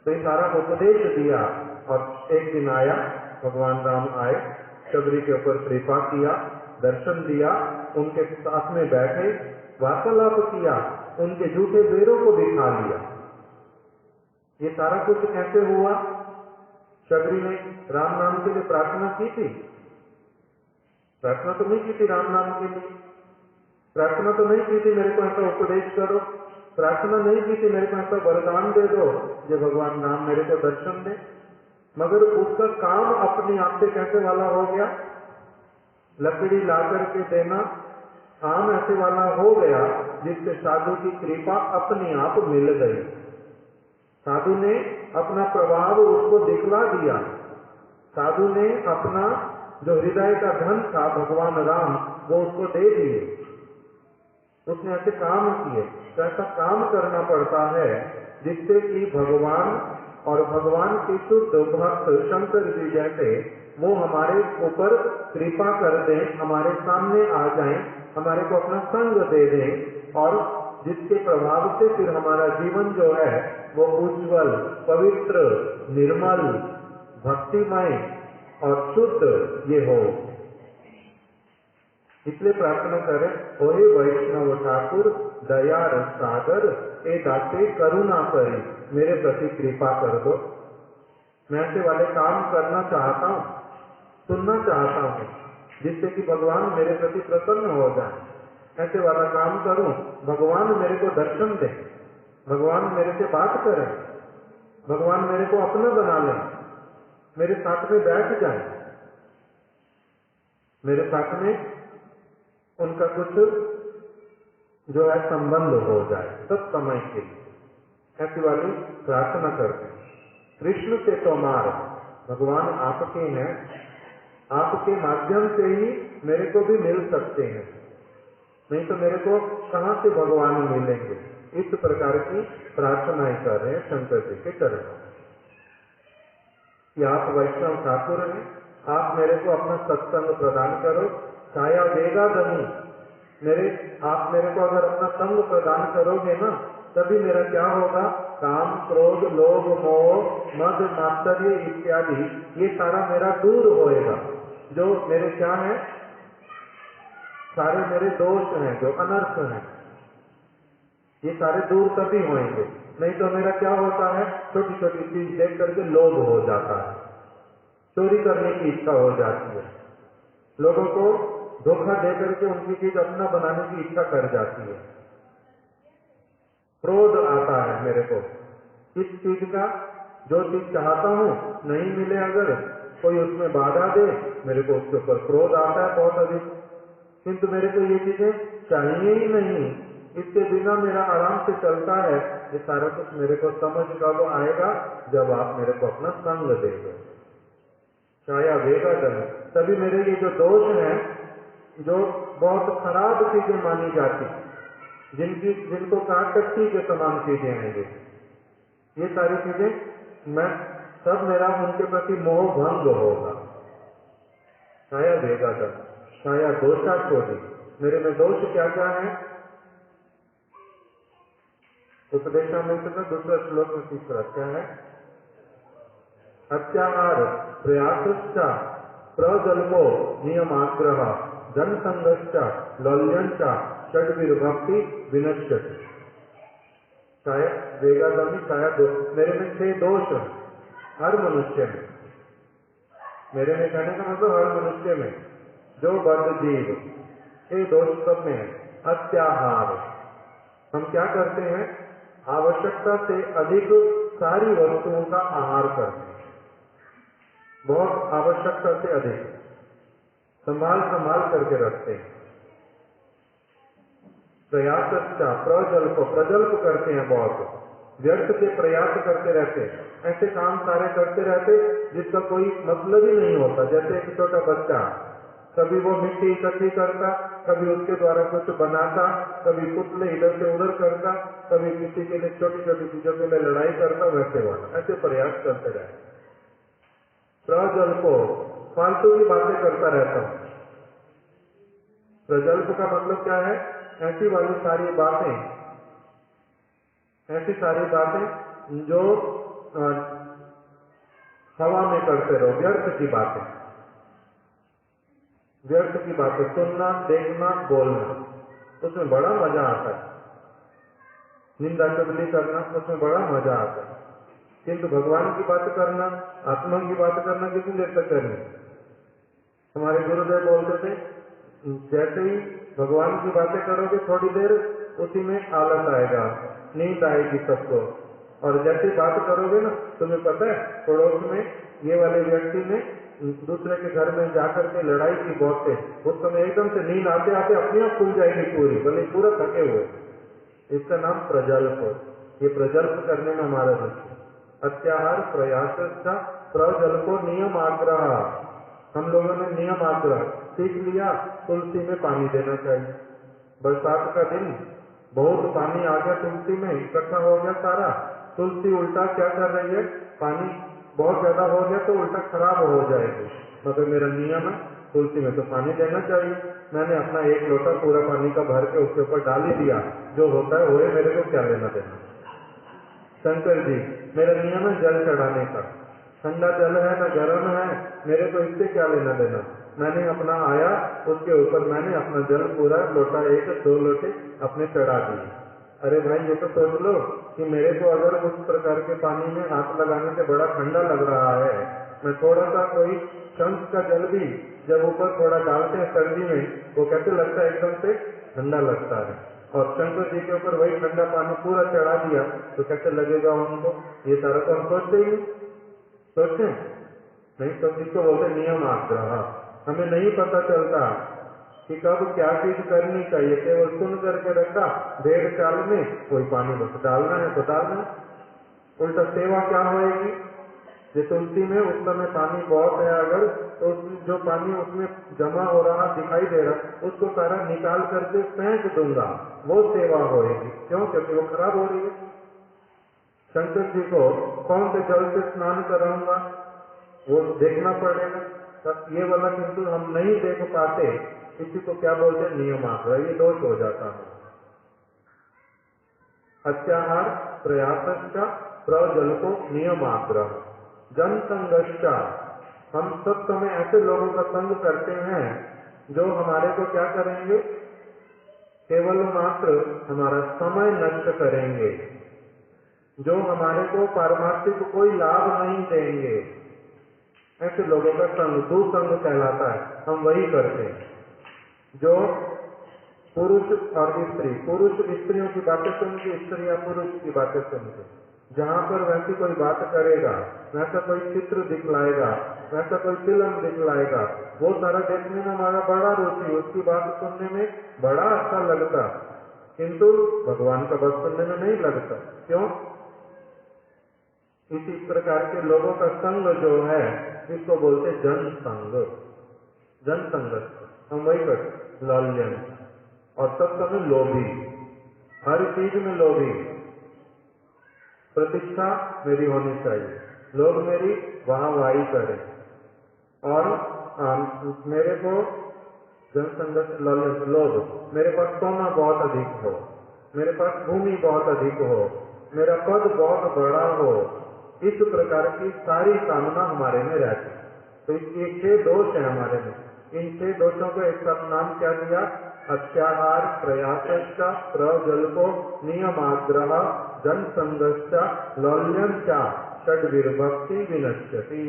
तो ये सारा उपदेश दिया और एक दिन आया, भगवान राम आए, शबरी के ऊपर कृपा किया, दर्शन दिया, उनके साथ में बैठे, वार्तालाप किया, उनके झूठे बेरों को दिखा लिया। ये सारा कुछ कैसे हुआ? शबरी ने राम नाम के लिए प्रार्थना की थी? प्रार्थना तो नहीं की थी राम नाम के लिए, प्रार्थना तो नहीं की थी मेरे को ऐसा उपदेश करो, प्रार्थना नहीं की थी मेरे को ऐसा वरदान दे दो जो भगवान राम मेरे को दर्शन दे। मगर उसका काम अपने आप से कैसे वाला हो गया? लकड़ी ला करके देना काम ऐसे वाला हो गया जिससे साधु की कृपा अपने आप मिल गई। साधु ने अपना प्रभाव उसको दिखला दिया। साधु ने अपना जो हृदय का धन था भगवान राम वो उसको दे दिए। उसने ऐसे काम किए। तो ऐसा काम करना पड़ता है जिससे कि भगवान और भगवान के शुद्ध भक्त शंकर जी जैसे वो हमारे ऊपर कृपा कर दें, हमारे सामने आ जाएं, हमारे को अपना संग दे दें और जिसके प्रभाव से फिर हमारा जीवन जो है वो उज्जवल, पवित्र, निर्मल, भक्तिमय और शुद्ध ये हो। इसलिए प्रार्थना करें, ओहे वैष्णव ठाकुर दया रस सागर ए दाते करुणा करी, मेरे प्रति कृपा कर दो। मैं ऐसे वाले काम करना चाहता हूँ, सुनना चाहता हूँ जिससे कि भगवान मेरे प्रति प्रसन्न हो जाए। ऐसे वाला काम करूं, भगवान मेरे को दर्शन दे, भगवान मेरे से बात करे, भगवान मेरे को अपना बना ले, मेरे साथ में बैठ जाए, मेरे साथ में उनका कुछ जो है संबंध हो जाए सब समय के लिए। ऐसी वाली प्रार्थना करते हैं। कृष्ण से तोमार, भगवान आपके हैं, आपके माध्यम से ही मेरे को भी मिल सकते हैं, नहीं तो मेरे को कहां से भगवान मिलेंगे। इस प्रकार की प्रार्थनाएं कर रहे हैं शंकर जी के चरणों कि आप वैष्णव ठाकुर हैं, आप मेरे को अपना सत्संग प्रदान करो। छाया देगा दही मेरे, आप मेरे को अगर अपना संग प्रदान करोगे ना तभी मेरा क्या होगा, काम क्रोध लोभ मोह मद मात्सर्य इत्यादि ये सारा मेरा दूर होएगा। जो मेरे क्या है, सारे मेरे दोष हैं, जो अनर्थ हैं, ये सारे दूर तभी होंगे। नहीं तो मेरा क्या होता है, छोटी छोटी चीज देख करके लोभ हो जाता है, चोरी करने की इच्छा हो जाती है, लोगों को धोखा देकर के उनकी चीज अपना बनाने की इच्छा कर जाती है, क्रोध आता है मेरे को इस चीज का, जो चीज चाहता हूँ नहीं मिले, अगर कोई उसमें बाधा दे मेरे को उसके ऊपर क्रोध आता है बहुत अधिक। किंतु मेरे को ये चीजें चाहिए ही नहीं, इसके बिना मेरा आराम से चलता है। ये सारा कुछ मेरे को समझ कब आएगा, जब आप मेरे को अपना संग देंगे। छाया वेगा दन, तभी मेरे ये जो दोष हैं, जो बहुत खराब चीजें मानी जाती, जिनको काटती के समान चीजें हैं, ये सारी चीजें मैं सब मेरा उनके प्रति मोह भंग होगा। छाया वेगा दन, छाया दोषा छोड़ी, मेरे में दोष क्या क्या है, उपदेशामृत का दूसरा श्लोक में तीसरा क्या है, अत्याहार प्रयासश्चा प्रजल्पो नियमाग्रह जन संघश्चा लौल्यंचा षड्विर्भक्ति विनश्यति। शायद वेगादमी शायद मेरे में 6 दोष है हर मनुष्य में। मेरे में कहने का मतलब हर मनुष्य में जो बद्ध जीव, ये दोष सब में है। अत्याहार, हम क्या करते हैं, आवश्यकता से अधिक सारी वस्तुओं का आहार करते हैं, बहुत आवश्यकता से अधिक संभाल करके रखते हैं। प्रयास प्रजल्प करते हैं, बहुत व्यर्थ के प्रयास करते रहते हैं, ऐसे काम सारे करते रहते जिसका कोई मतलब ही नहीं होता। जैसे एक छोटा बच्चा, कभी वो मिट्टी इकट्ठी करता, कभी उसके द्वारा कुछ बनाता, कभी पुतले इधर से उधर करता, कभी किसी के लिए छोटी छोटी चीजों के लिए लड़ाई करता, वैसे वाला ऐसे प्रयास करते रहते। प्रजल्पो, फालतू की बातें करता रहता हूं। प्रजल्प का मतलब क्या है, ऐसी वाली सारी बातें, ऐसी सारी बातें जो हवा में करते रहो, व्यर्थ की बातें, व्यर्थ की बातें सुनना, देखना, बोलना, उसमें बड़ा मजा आता है। निंदा चुगली करना, उसमें बड़ा मजा आता है। किंतु भगवान की बात करना, आत्मा की बात करना कितनी देर तक करनी। हमारे गुरुदेव बोलते थे, जैसे ही भगवान की बातें करोगे थोड़ी देर उसी में आलस आएगा, नींद आएगी सबको, और जैसे बात करोगे ना, तुम्हें पता है पड़ोस में ये वाले व्यक्ति ने दूसरे के घर में जाकर के लड़ाई की बहुत से, उस समय एकदम से नींद आते आते अपने आप खुल जाएगी पूरी, भले पूरा थके हुए। इसका नाम प्रजल्प। ये प्रजल्प करने में हमारा रुचि। अत्याहार प्रयास प्रजल को नियम आग्रह, हम लोगों ने नियम आग्रह सीख लिया, तुलसी में पानी देना चाहिए। बरसात का दिन बहुत पानी आ गया, तुलसी में इकट्ठा हो गया सारा, तुलसी उल्टा क्या कर रही है, पानी बहुत ज्यादा हो गया तो उल्टा खराब हो जाएगी, मगर मेरा नियम है तुलसी में तो पानी देना चाहिए। मैंने अपना 1 लोटा पूरा पानी का भर के उसके ऊपर डाल ही दिया, जो होता है वो मेरे को क्या लेना देना। शंकर जी, मेरा नियम है जल चढ़ाने का, ठंडा जल है ना गर्म है, मेरे को इससे क्या लेना देना। मैंने अपना आया उसके ऊपर मैंने अपना जल पूरा लोटा 1-2 लोटे अपने चढ़ा दिए। अरे भाई ये तो सोच लो कि मेरे को अगर उस प्रकार के पानी में हाथ लगाने से बड़ा ठंडा लग रहा है, मैं थोड़ा सा कोई शंख का जल भी जब ऊपर थोड़ा डालते हैं सर्दी में, वो कैसे लगता है, एकदम से ठंडा लगता है। और शंकर जी के ऊपर वही ठंडा पानी पूरा चढ़ा दिया तो कैसे लगेगा उनको। ये सारा तो हम सोचते ही सोचते नहीं, तो इसको बोलते नियम आग्रह। हमें नहीं पता चलता कि कब क्या चीज करनी चाहिए, केवल सुन करके रखा, भेड़ चाल में कोई पानी बस डालना है तो डालना। उल्टा सेवा क्या होएगी, ये तुलसी में उस समय पानी बहुत है अगर, तो जो पानी उसमें जमा हो रहा दिखाई दे रहा उसको सारा निकाल करके फेंक दूंगा, वो सेवा होएगी। क्यों, क्योंकि वो खराब हो रही है। शंकर जी को कौन से जल से स्नान कराऊंगा वो देखना पड़ेगा, तब ये वाला किंतु हम नहीं देख पाते, इसी को क्या बोलते नियम आग्रह, ये दोष हो जाता है। अत्याहार प्रयास प्रजल को नियम आग्रह जन संगश्चा, हम सब समय ऐसे लोगों का संग करते हैं जो हमारे को क्या करेंगे, केवल मात्र हमारा समय नष्ट करेंगे, जो हमारे को पारमार्थिक कोई लाभ नहीं देंगे। ऐसे लोगों का संग दुसंग कहलाता है, हम वही करते हैं। जो पुरुष और स्त्री, पुरुष स्त्रियों की बातें सुनते, स्त्रियां पुरुष की बातें सुनते, जहाँ पर वैसी कोई बात करेगा, वैसा कोई चित्र दिखलाएगा, वैसा कोई फिल्म दिखलाएगा, वो सारा देखने में हमारा बड़ा रुचि, उसकी बात सुनने में बड़ा अच्छा लगता, किंतु भगवान का बात सुनने में नहीं लगता। क्यों? इसी प्रकार के लोगों का संग जो है इसको बोलते जन संग, जन संगत। हम वही करते, लाल्यन, और सब समय लोभी, हर चीज में लोभी। प्रतिष्ठा मेरी होनी चाहिए, लोग मेरी वाहवाही करें, और मेरे को जनसंगत लाल्यन, लोग मेरे पास सोना बहुत अधिक हो, मेरे पास भूमि बहुत अधिक हो, मेरा पद बहुत बड़ा हो, इस प्रकार की सारी कामना हमारे में रहती। तो ये 6 दोष है हमारे में, इन 6 दोषों को एक साथ नाम क्या दिया, अत्याहार प्रयासश्चा प्रजल्पो नियमाग्रह जन संगश्चा लौल्यंचा षड विर्भक्ति विनश्यति।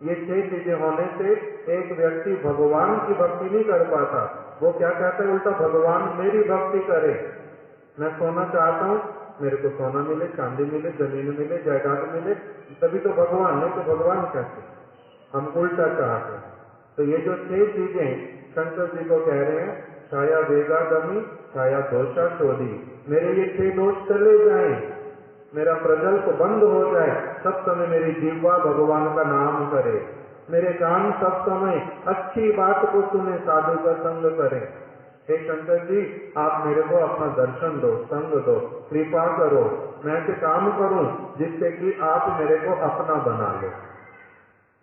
ये 6 चीजें होने से एक व्यक्ति भगवान की भक्ति नहीं कर पाता। वो क्या कहता है, उल्टा भगवान मेरी भक्ति करे। मैं सोना चाहता हूँ, मेरे को सोना मिले, चांदी मिले, जमीन मिले, जायदाद मिले, तभी तो भगवान, नहीं तो भगवान कैसे। हम उल्टा चाहते हैं। तो ये जो 6 चीजें शंकर जी को कह रहे हैं, छाया वेगागमी, छाया दोषा शोधी, मेरे ये 6 दोष चले जाएं, मेरा प्रजल्प बंद हो जाए, सब समय मेरी जीवा भगवान का नाम करे, मेरे कान सब समय अच्छी बात को सुने, साधु का संग करें। हे शंकर जी, आप मेरे को अपना दर्शन दो, संग दो, कृपा करो, मैं ऐसे काम करूं जिससे कि आप मेरे को अपना बना लो।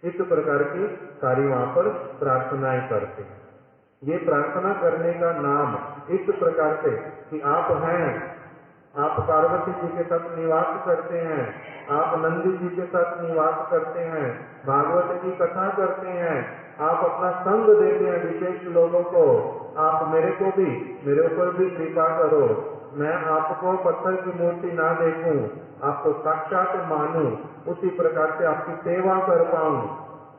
इस प्रकार की सारी वहां पर प्रार्थनाएं करते हैं। ये प्रार्थना करने का नाम इस प्रकार से कि आप हैं, आप पार्वती जी के साथ निवास करते हैं, आप नंदी जी के साथ निवास करते हैं, भागवत की कथा करते हैं, आप अपना संग देते हैं विशेष लोगों को, आप मेरे को भी, मेरे ऊपर भी कृपा करो, मैं आपको पत्थर की मूर्ति ना देखूं, आपको साक्षात मानूं, उसी प्रकार से आपकी सेवा कर पाऊं,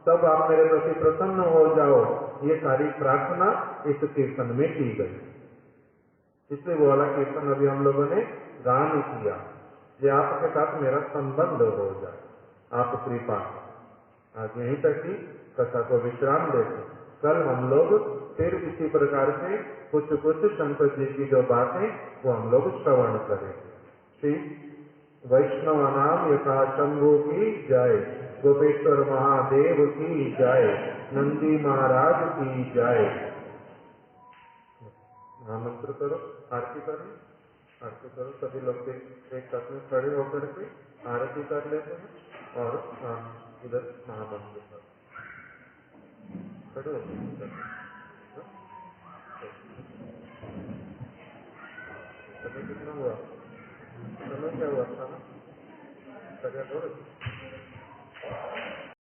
तब आप मेरे प्रति प्रसन्न हो जाओ। ये सारी प्रार्थना इस कीर्तन में की गई। इसलिए वो वाला कीर्तन अभी हम लोगों ने गान किया, ये आपके साथ मेरा संबंध हो जाए, आप कृपा। आज यहीं तक ही कथा को विश्राम देते, कल हम लोग फिर इसी प्रकार से कुछ शंकर जी की जो बातें वो हम लोग श्रवण करें। ठीक। वैष्णवानाम यथा शंभु की जय, गोपेश्वर महादेव की जय, नंदी महाराज की जय। महामंत्र करो, आरती करो, आरती करो। सभी लोग एक साथ में खड़े होकर के आरती कर लेते हैं और इधर महामंत्र करो, खड़े होकर समय कितना हुआ? समय क्या हुआ था ना?